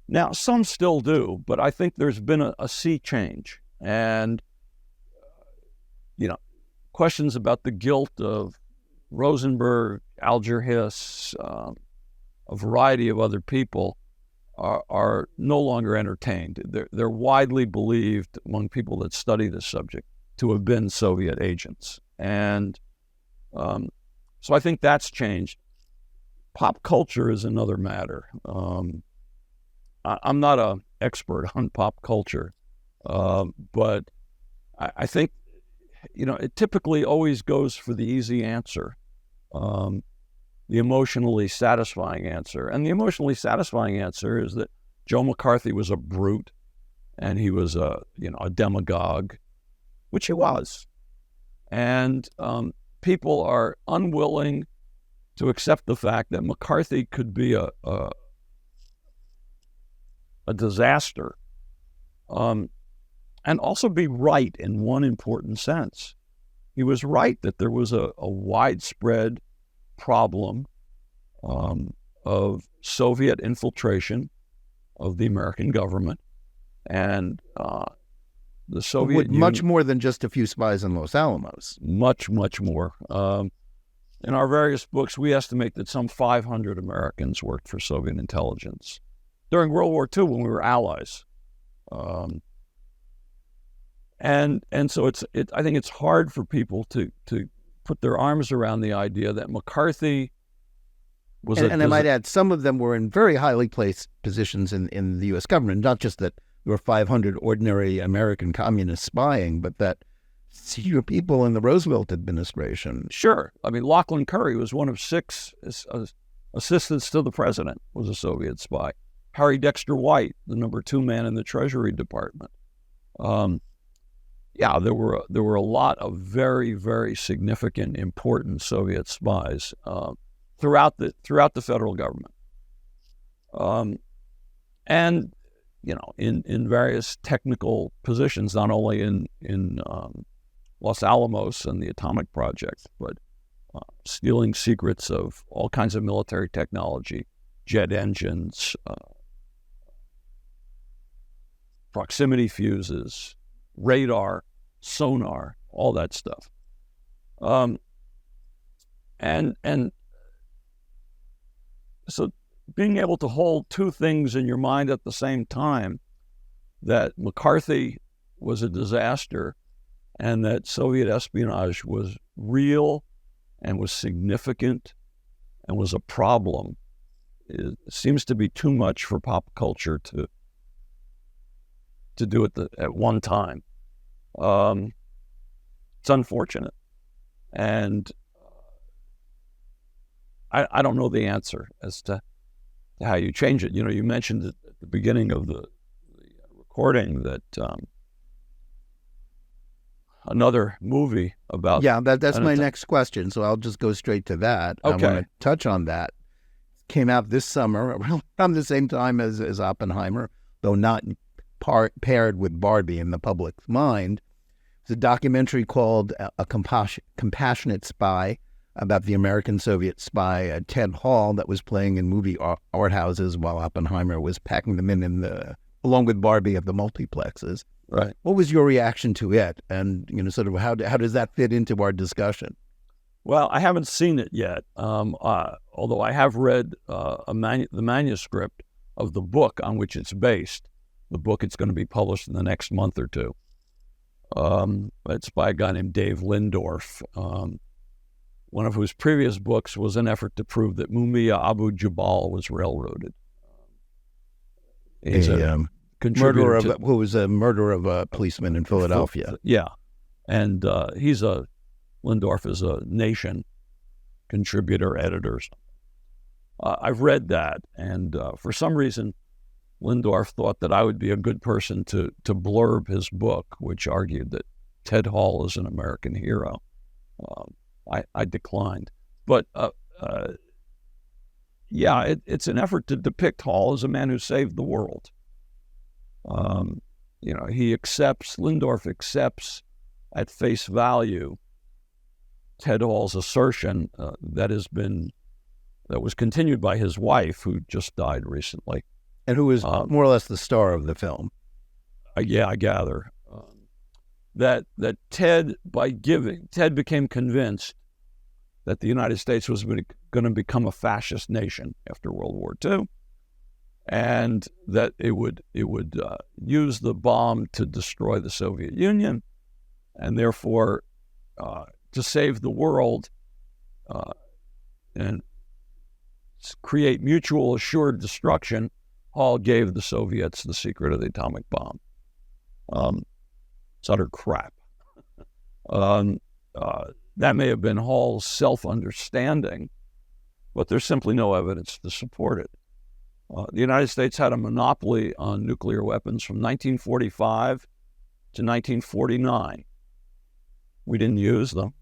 Now, some still do, but I think there's been a sea change. And, questions about the guilt of Rosenberg, Alger Hiss, a variety of other people are no longer entertained. They're widely believed among people that study this subject to have been Soviet agents. And so I think that's changed. Pop culture is another matter. I'm not an expert on pop culture, but I think, it typically always goes for the easy answer, the emotionally satisfying answer. And the emotionally satisfying answer is that Joe McCarthy was a brute and he was a demagogue, which he was. And people are unwilling to accept the fact that McCarthy could be a disaster, and also be right in one important sense. He was right that there was a widespread problem of Soviet infiltration of the American government, and the Soviet Union, much more than just a few spies in Los Alamos. Much, much more. In our various books, we estimate that some 500 Americans worked for Soviet intelligence during World War II when we were allies. And so I think it's hard for people to put their arms around the idea that McCarthy was and I might add, some of them were in very highly placed positions in the U.S. government, not just that there were 500 ordinary American communists spying, but that senior people in the Roosevelt administration. Sure. I mean, Lachlan Curry was one of 6 assistants to the president, was a Soviet spy. Harry Dexter White, the number 2 man in the Treasury Department. There were a lot of very, very significant, important Soviet spies throughout the federal government, and in various technical positions, not only in Los Alamos and the atomic project, but stealing secrets of all kinds of military technology, jet engines, proximity fuses, radar, sonar, all that stuff. And so being able to hold 2 things in your mind at the same time, that McCarthy was a disaster and that Soviet espionage was real and was significant and was a problem, it seems to be too much for pop culture to do it at one time. It's unfortunate. And I don't know the answer as to how you change it. You mentioned at the beginning of the recording that another movie about... Yeah, that's my next question, so I'll just go straight to that. Okay. I want to touch on that. Came out this summer, around the same time as Oppenheimer, though not paired with Barbie in the public's mind. It's a documentary called A Compassionate Spy, about the American Soviet spy Ted Hall, that was playing in movie art houses while Oppenheimer was packing them in along with Barbie at the multiplexes. Right. What was your reaction to it? And, sort of how does that fit into our discussion? Well, I haven't seen it yet, although I have read the manuscript of the book on which it's based. The book, it's going to be published in the next month or two. It's by a guy named Dave Lindorf. One of whose previous books was an effort to prove that Mumia Abu-Jamal was railroaded. He's a murderer who was a murderer of a policeman in Philadelphia. Yeah, and Lindorf is a Nation contributor, editor. I've read that, and for some reason, Lindorf thought that I would be a good person to blurb his book, which argued that Ted Hall is an American hero. I declined. But, it's an effort to depict Hall as a man who saved the world. Lindorf accepts at face value Ted Hall's assertion that was continued by his wife, who just died recently. And who was more or less the star of the film. I gather. That Ted became convinced that the United States was going to become a fascist nation after World War II, and that it would use the bomb to destroy the Soviet Union, and therefore to save the world and create mutual assured destruction, Hall gave the Soviets the secret of the atomic bomb. It's utter crap. That may have been Hall's self-understanding, but there's simply no evidence to support it. The United States had a monopoly on nuclear weapons from 1945 to 1949. We didn't use them.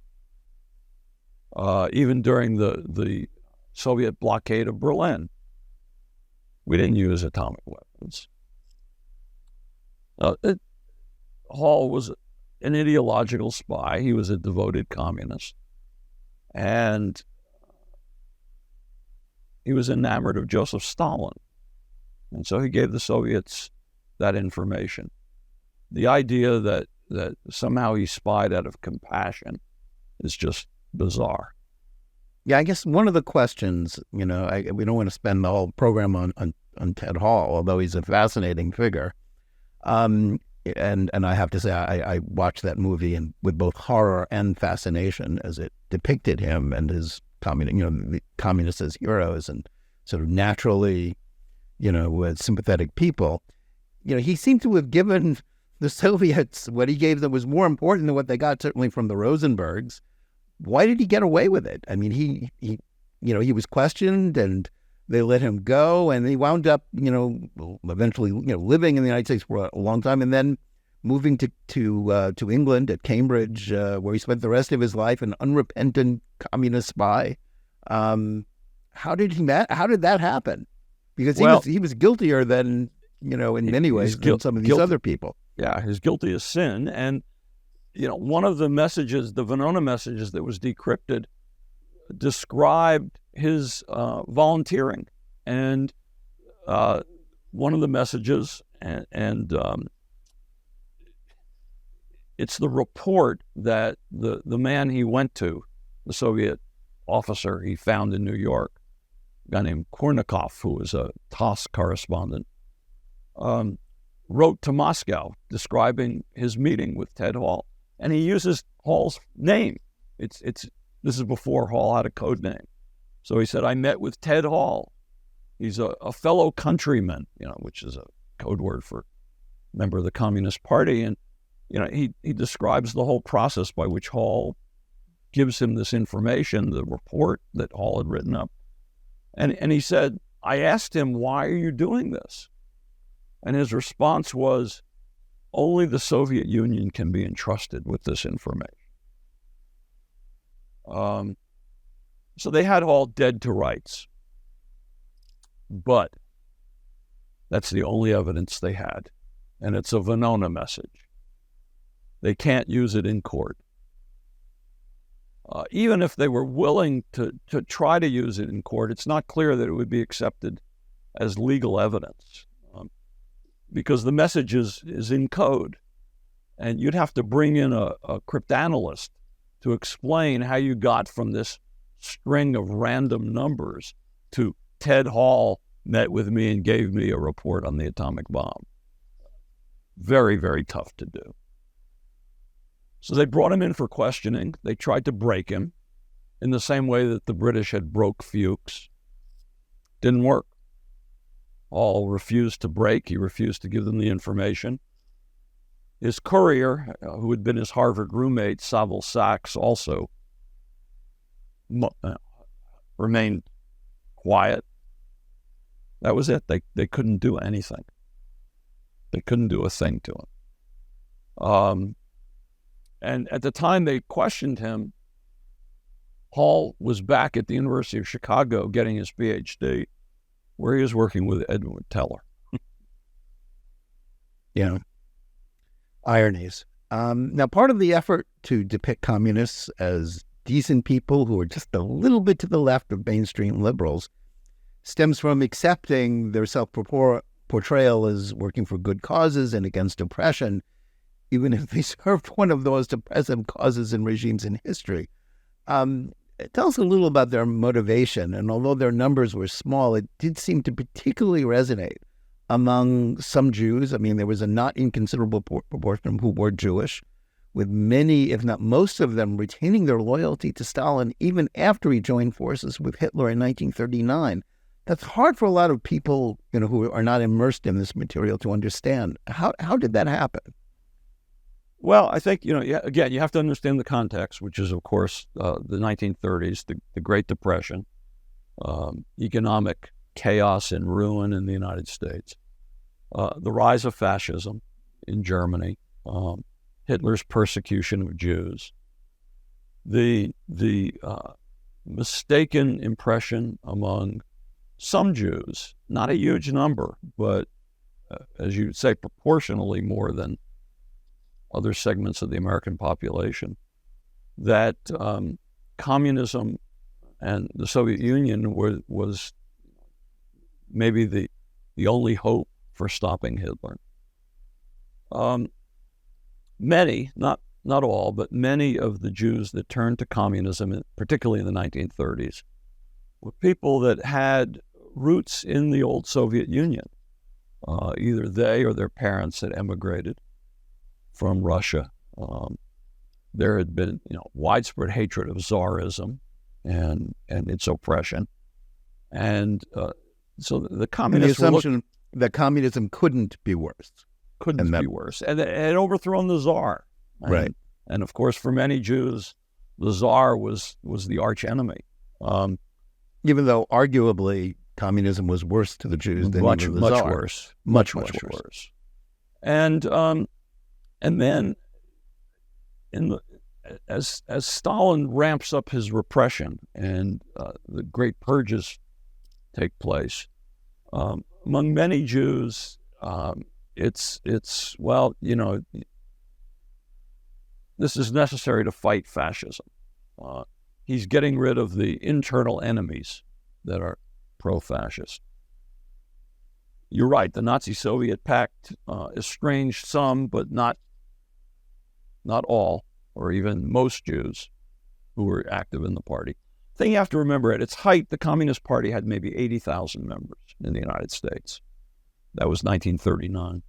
Even during the Soviet blockade of Berlin, we didn't use atomic weapons. Hall was an ideological spy. He was a devoted communist. And he was enamored of Joseph Stalin. And so he gave the Soviets that information. The idea that somehow he spied out of compassion is just bizarre. Yeah, I guess one of the questions, we don't want to spend the whole program on Ted Hall, although he's a fascinating figure. And I have to say, I watched that movie with both horror and fascination as it depicted him and his the communists as heroes and sort of naturally, with sympathetic people. He seemed to have given the Soviets what he gave them was more important than what they got, certainly from the Rosenbergs. Why did he get away with it? I mean, he was questioned and they let him go, and he wound up, eventually, living in the United States for a long time, and then moving to England at Cambridge, where he spent the rest of his life an unrepentant communist spy. How did that happen? Because he was guiltier than, in many ways, than some of these other people. Yeah, he's guilty of sin. And, one of the messages, the Venona messages that was decrypted, described his volunteering. And one of the messages, and it's the report that the man he went to, the Soviet officer he found in New York, a guy named Kornikov, who was a TASS correspondent, wrote to Moscow describing his meeting with Ted Hall. And he uses Hall's name. This is before Hall had a code name. So he said, I met with Ted Hall. He's a fellow countryman, which is a code word for member of the Communist Party. And, he describes the whole process by which Hall gives him this information, the report that Hall had written up. And he said, I asked him, why are you doing this? And his response was, only the Soviet Union can be entrusted with this information. So they had all dead to rights. But that's the only evidence they had. And it's a Venona message. They can't use it in court. Even if they were willing to try to use it in court, it's not clear that it would be accepted as legal evidence, because the message is in code. And you'd have to bring in a cryptanalyst to explain how you got from this string of random numbers to Ted Hall met with me and gave me a report on the atomic bomb. Very, very tough to do. So they brought him in for questioning. They tried to break him in the same way that the British had broke Fuchs. Didn't work. Hall refused to break. He refused to give them the information. His courier, who had been his Harvard roommate, Saville Sachs, also remained quiet. That was it. They couldn't do anything. They couldn't do a thing to him. And at the time they questioned him, Hall was back at the University of Chicago getting his PhD, where he was working with Edward Teller. Yeah. Ironies. Now, part of the effort to depict communists as decent people who are just a little bit to the left of mainstream liberals stems from accepting their self-portrayal as working for good causes and against oppression, even if they served one of the most oppressive causes and regimes in history. Tell us a little about their motivation, and although their numbers were small, it did seem to particularly resonate among some Jews. I mean, there was a not inconsiderable proportion who were Jewish, with many, if not most of them, retaining their loyalty to Stalin even after he joined forces with Hitler in 1939. That's hard for a lot of people, who are not immersed in this material to understand. How did that happen? Well, I think, again, you have to understand the context, which is, of course, the 1930s, the Great Depression, economic chaos and ruin in the United States, the rise of fascism in Germany, Hitler's persecution of Jews, the mistaken impression among some Jews, not a huge number, but as you'd say, proportionally more than other segments of the American population, that communism and the Soviet Union was maybe the only hope for stopping Hitler. Many, not all, but many of the Jews that turned to communism, particularly in the 1930s, were people that had roots in the old Soviet Union. Either they or their parents had emigrated from Russia. There had been, widespread hatred of Tsarism and its oppression, and so the communists and the assumption that communism couldn't be worse, and it had overthrown the Tsar, right? And of course, for many Jews, the Tsar was the arch enemy. Even though arguably communism was worse to the Jews than the Tsar. Much worse. And then, as Stalin ramps up his repression and the great purges take place, among many Jews, this is necessary to fight fascism. He's getting rid of the internal enemies that are pro-fascist. You're right, the Nazi-Soviet pact estranged some, but not all, or even most Jews who were active in the party. The thing you have to remember, at its height, the Communist Party had maybe 80,000 members in the United States. That was 1939.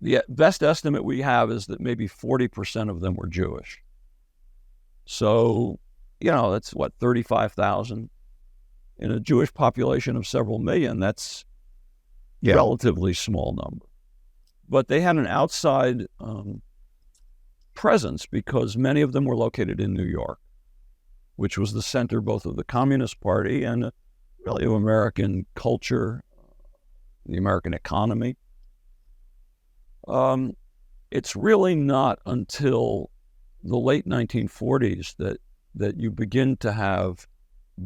The best estimate we have is that maybe 40% of them were Jewish. So, that's 35,000. In a Jewish population of several million, that's a relatively small number. But they had an outside presence because many of them were located in New York, which was the center both of the Communist Party and a really of American culture, the American economy. It's really not until the late 1940s that you begin to have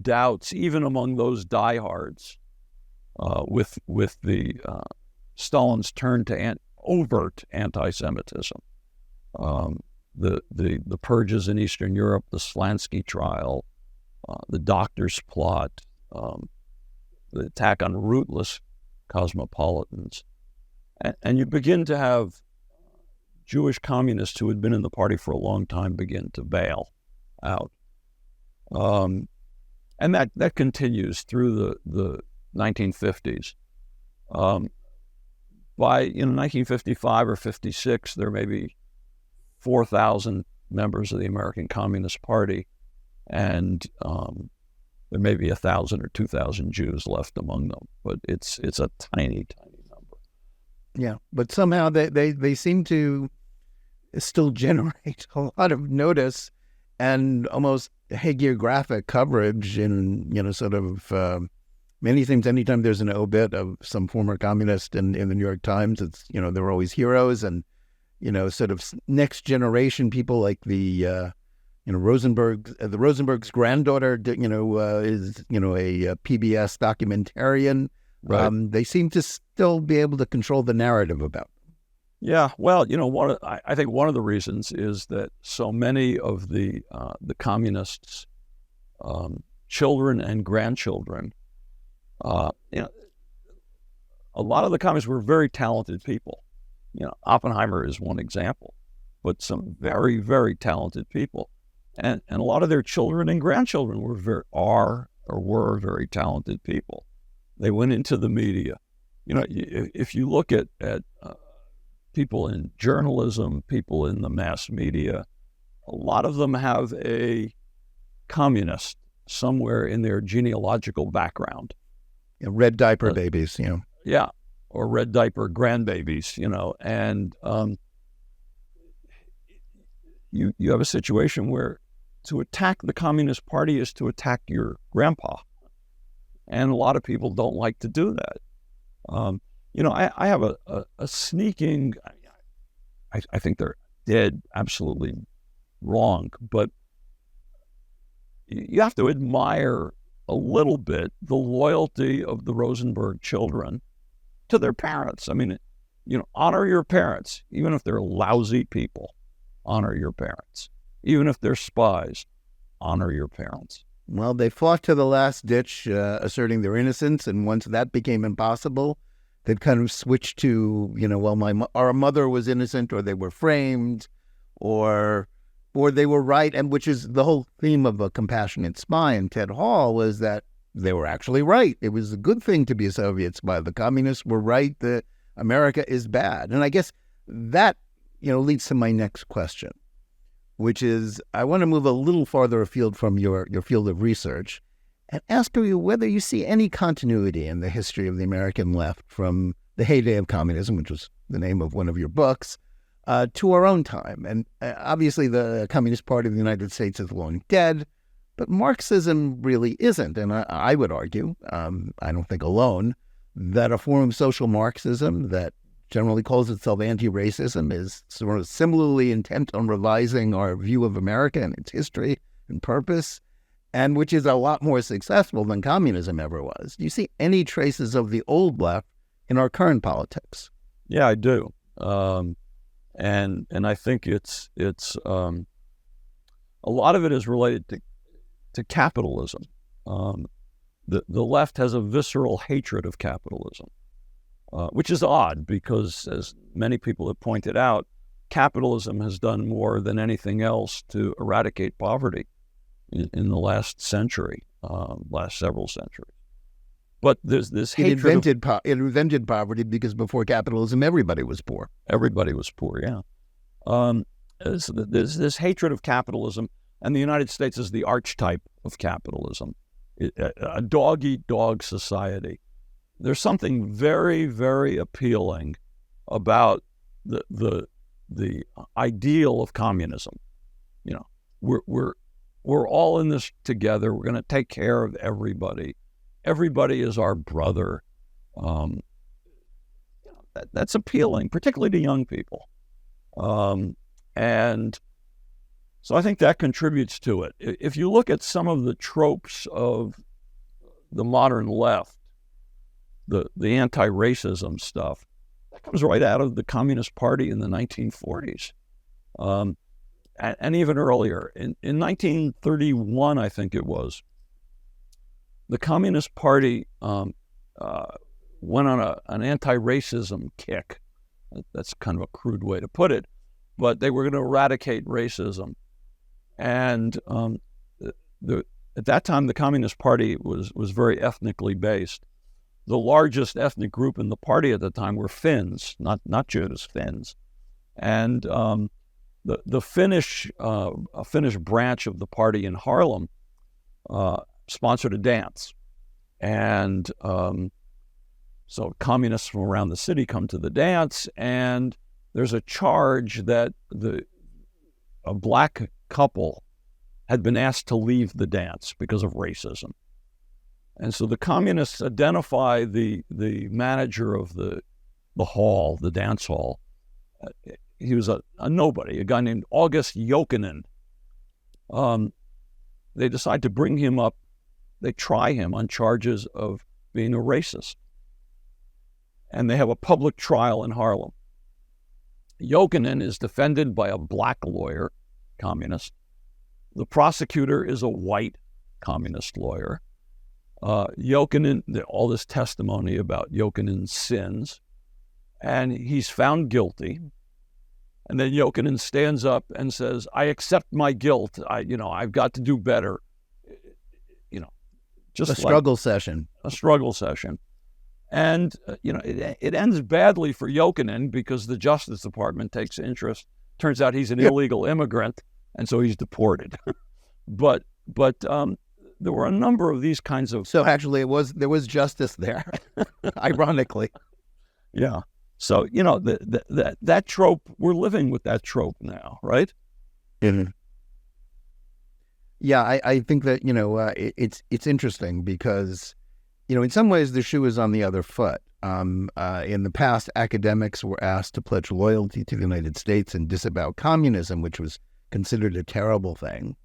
doubts, even among those diehards, with the Stalin's turn to overt anti-Semitism, the purges in Eastern Europe, the Slansky trial, the Doctor's plot, the attack on rootless cosmopolitans, and you begin to have Jewish communists who had been in the party for a long time begin to bail out, and that continues through the 1950s. By 1955 or 56, there may be 4,000 members of the American Communist Party, and there may be 1,000 or 2,000 Jews left among them, but it's a tiny number. Yeah, but somehow they seem to still generate a lot of notice and almost hagiographic coverage in sort of many things. Anytime there's an obit of some former communist in the New York Times, it's they're always heroes, and sort of next generation people like the Rosenberg's granddaughter is a PBS documentarian. Right. They seem to still be able to control the narrative about them. Yeah, well, I think one of the reasons is that so many of the communists' children and grandchildren, a lot of the communists were very talented people. Oppenheimer is one example, but some very, very talented people, and a lot of their children and grandchildren were very talented people. They went into the media. If you look at people in journalism, people in the mass media, a lot of them have a communist somewhere in their genealogical background. Red diaper babies, Yeah, or red diaper grandbabies, and you have a situation where to attack the Communist Party is to attack your grandpa, and a lot of people don't like to do that. I have a sneaking, I think they're dead absolutely wrong, but you have to admire a little bit the loyalty of the Rosenberg children to their parents. I mean, honor your parents, even if they're lousy people. Honor your parents. Even if they're spies, honor your parents. Well, they fought to the last ditch, asserting their innocence, and once that became impossible, they'd kind of switched to, our mother was innocent, or they were framed, or they were right, and which is the whole theme of A Compassionate Spy in Ted Hall, was that they were actually right. It was a good thing to be a Soviet spy. The communists were right that America is bad. And I guess that, leads to my next question, which is I want to move a little farther afield from your field of research and ask you whether you see any continuity in the history of the American left from the heyday of communism, which was the name of one of your books, to our own time. And obviously the Communist Party of the United States is long dead, but Marxism really isn't. And I would argue, I don't think alone, that a form of social Marxism that generally calls itself anti-racism is sort of similarly intent on revising our view of America and its history and purpose, and which is a lot more successful than communism ever was. Do you see any traces of the old left in our current politics? Yeah, I do. And I think it's a lot of it is related to capitalism. The left has a visceral hatred of capitalism, which is odd because, as many people have pointed out, capitalism has done more than anything else to eradicate poverty in the last century, last several centuries. But there's this hatred. It invented poverty because before capitalism, everybody was poor. Everybody was poor, yeah. There's this hatred of capitalism, and the United States is the archetype of capitalism, a dog-eat-dog society. There's something very, very appealing about the ideal of communism. We're all in this together. We're going to take care of everybody. everybody is our brother. That's appealing, particularly to young people. And so I think that contributes to it. If you look at some of the tropes of the modern left, the anti-racism stuff, that comes right out of the Communist Party in the 1940s. And even earlier. In 1931, I think it was, the Communist Party went on an anti-racism kick. That's kind of a crude way to put it, but they were going to eradicate racism. And at that time, the Communist Party was very ethnically based. The largest ethnic group in the party at the time were Finns, not Jews, Finns. And the Finnish branch of the party in Harlem sponsored a dance. And so communists from around the city come to the dance, and there's a charge that a black couple had been asked to leave the dance because of racism. And so the communists identify the manager of the hall, the dance hall. He was a nobody, a guy named August Jokinen. They decide to bring him up. They try him on charges of being a racist. And they have a public trial in Harlem. Jokinen is defended by a black lawyer, communist. The prosecutor is a white communist lawyer. Jokinen, all this testimony about Jokinen's sins, and he's found guilty. And then Jokinen stands up and says, "I accept my guilt. I've got to do better." Just a struggle session. A struggle session. And, it ends badly for Jokinen because the Justice Department takes interest. Turns out he's an illegal immigrant, and so he's deported. But there were a number of these kinds of... So actually, there was justice there, ironically. Yeah. So, that trope, we're living with that trope now, right? Mm-hmm. Yeah, I think that, it's interesting because, in some ways the shoe is on the other foot. In the past, academics were asked to pledge loyalty to the United States and disavow communism, which was considered a terrible thing.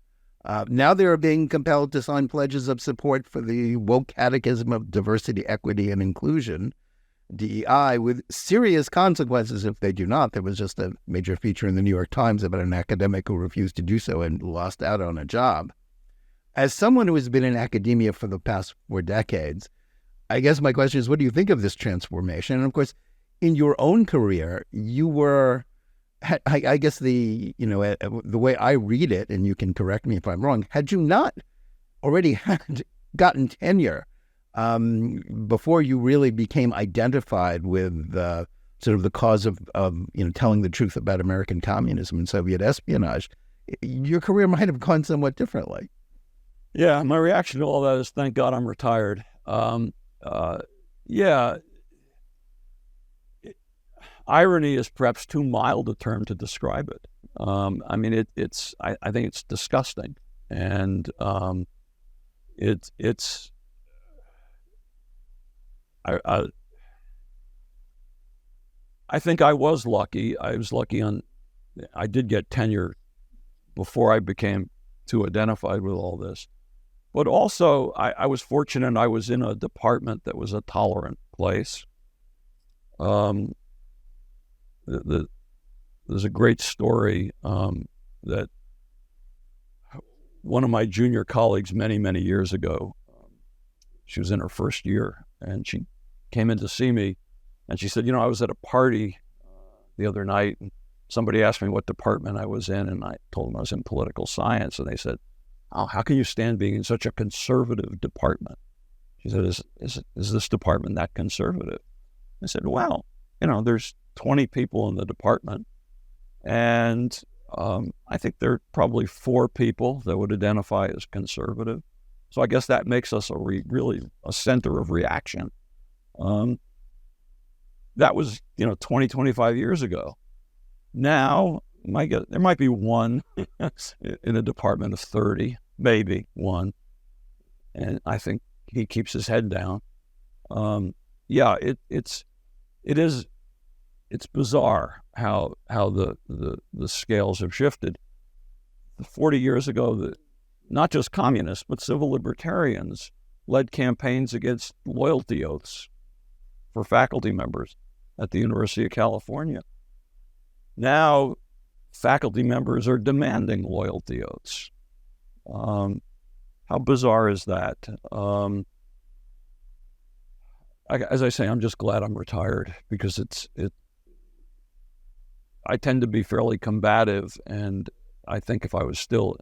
Now they are being compelled to sign pledges of support for the woke catechism of diversity, equity, and inclusion, DEI, with serious consequences if they do not. There was just a major feature in the New York Times about an academic who refused to do so and lost out on a job. As someone who has been in academia for the past 4 decades, I guess my question is, what do you think of this transformation? And of course, in your own career, you were, I guess the way I read it, and you can correct me if I'm wrong, had you not already had gotten tenure before you really became identified with sort of the cause of telling the truth about American communism and Soviet espionage, your career might have gone somewhat differently. Yeah, my reaction to all that is, thank God I'm retired. Irony is perhaps too mild a term to describe it. I think it's disgusting, and I think I was lucky. I did get tenure before I became too identified with all this. But also, I was fortunate. I was in a department that was a tolerant place. There's a great story that one of my junior colleagues many, many years ago, she was in her first year, and she came in to see me, and she said, I was at a party the other night, and somebody asked me what department I was in, and I told them I was in political science, and they said, "Oh, how can you stand being in such a conservative department?" She said, is this department that conservative? I said, well, there's 20 people in the department, and I think there are probably 4 people that would identify as conservative. So I guess that makes us really a center of reaction. That was, 20, 25 years ago. Now, there might be one in a department of 30, maybe one. And I think he keeps his head down. It's bizarre how the scales have shifted. 40 years ago, not just communists, but civil libertarians led campaigns against loyalty oaths for faculty members at the University of California. Now, faculty members are demanding loyalty oaths. How bizarre is that? As I say, I'm just glad I'm retired, because I tend to be fairly combative, and I think if I was still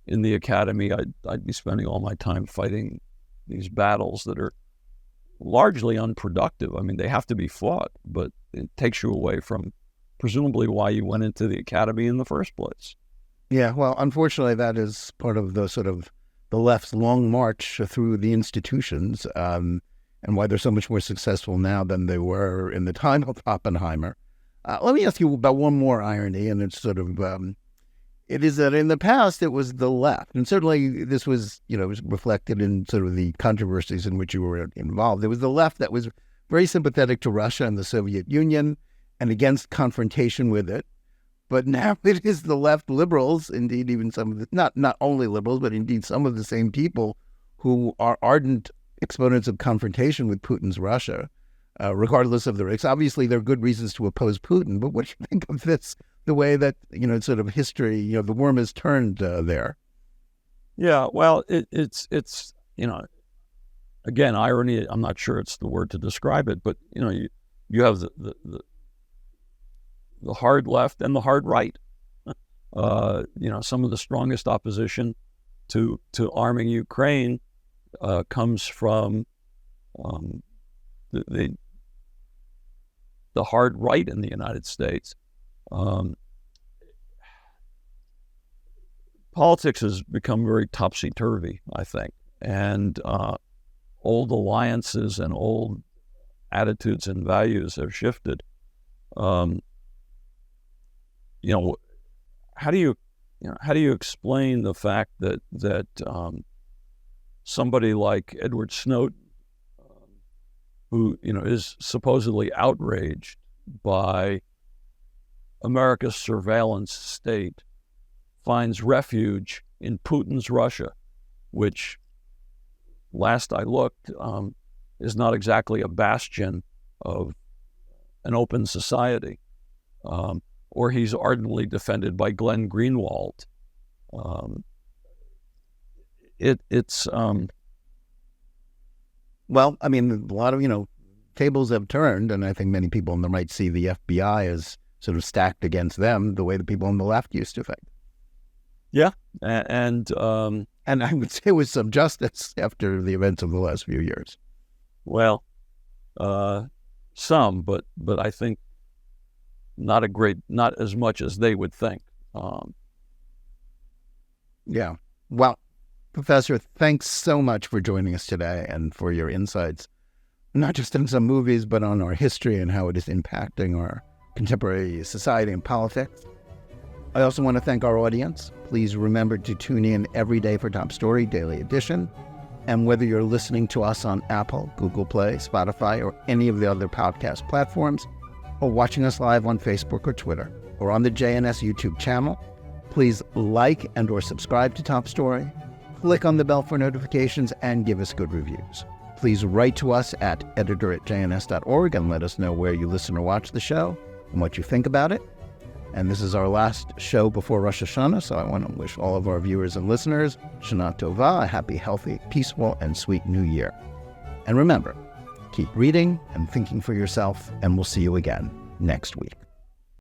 in the academy, I'd be spending all my time fighting these battles that are largely unproductive. I mean, they have to be fought, but it takes you away from presumably why you went into the academy in the first place. Yeah, well, unfortunately, that is part of the sort of the left's long march through the institutions, and why they're so much more successful now than they were in the time of Oppenheimer. Let me ask you about one more irony, and it's sort of, it is that in the past it was the left, and certainly this was, was reflected in sort of the controversies in which you were involved. It was the left that was very sympathetic to Russia and the Soviet Union and against confrontation with it. But now it is the left liberals, indeed even some of the, not only liberals, but indeed some of the same people who are ardent exponents of confrontation with Putin's Russia, regardless of the risks. Obviously, there are good reasons to oppose Putin, but what do you think of this, the way that, sort of history, the worm has turned there? Yeah, well, it's again, irony, I'm not sure it's the word to describe it, but, you have the hard left and the hard right. Some of the strongest opposition to arming Ukraine comes from the hard right in the United States. Politics has become very topsy-turvy, I think, and old alliances and old attitudes and values have shifted. How do you explain the fact that somebody like Edward Snowden, who is supposedly outraged by America's surveillance state, finds refuge in Putin's Russia, which, last I looked, is not exactly a bastion of an open society. Or he's ardently defended by Glenn Greenwald. Well, I mean, a lot of, tables have turned, and I think many people on the right see the FBI as sort of stacked against them the way the people on the left used to think. Yeah, and I would say with some justice after the events of the last few years. Well, some, but I think not as much as they would think. Yeah. Well, Professor, thanks so much for joining us today and for your insights, not just on some movies, but on our history and how it is impacting our contemporary society and politics. I also want to thank our audience. Please remember to tune in every day for Top Story Daily Edition. And whether you're listening to us on Apple, Google Play, Spotify, or any of the other podcast platforms, or watching us live on Facebook or Twitter, or on the JNS YouTube channel, please like and or subscribe to Top Story, click on the bell for notifications, and give us good reviews. Please write to us at editor@jns.org and let us know where you listen or watch the show and what you think about it. And this is our last show before Rosh Hashanah, so I want to wish all of our viewers and listeners Shana Tova, a happy, healthy, peaceful, and sweet new year. And remember, keep reading and thinking for yourself, and we'll see you again next week.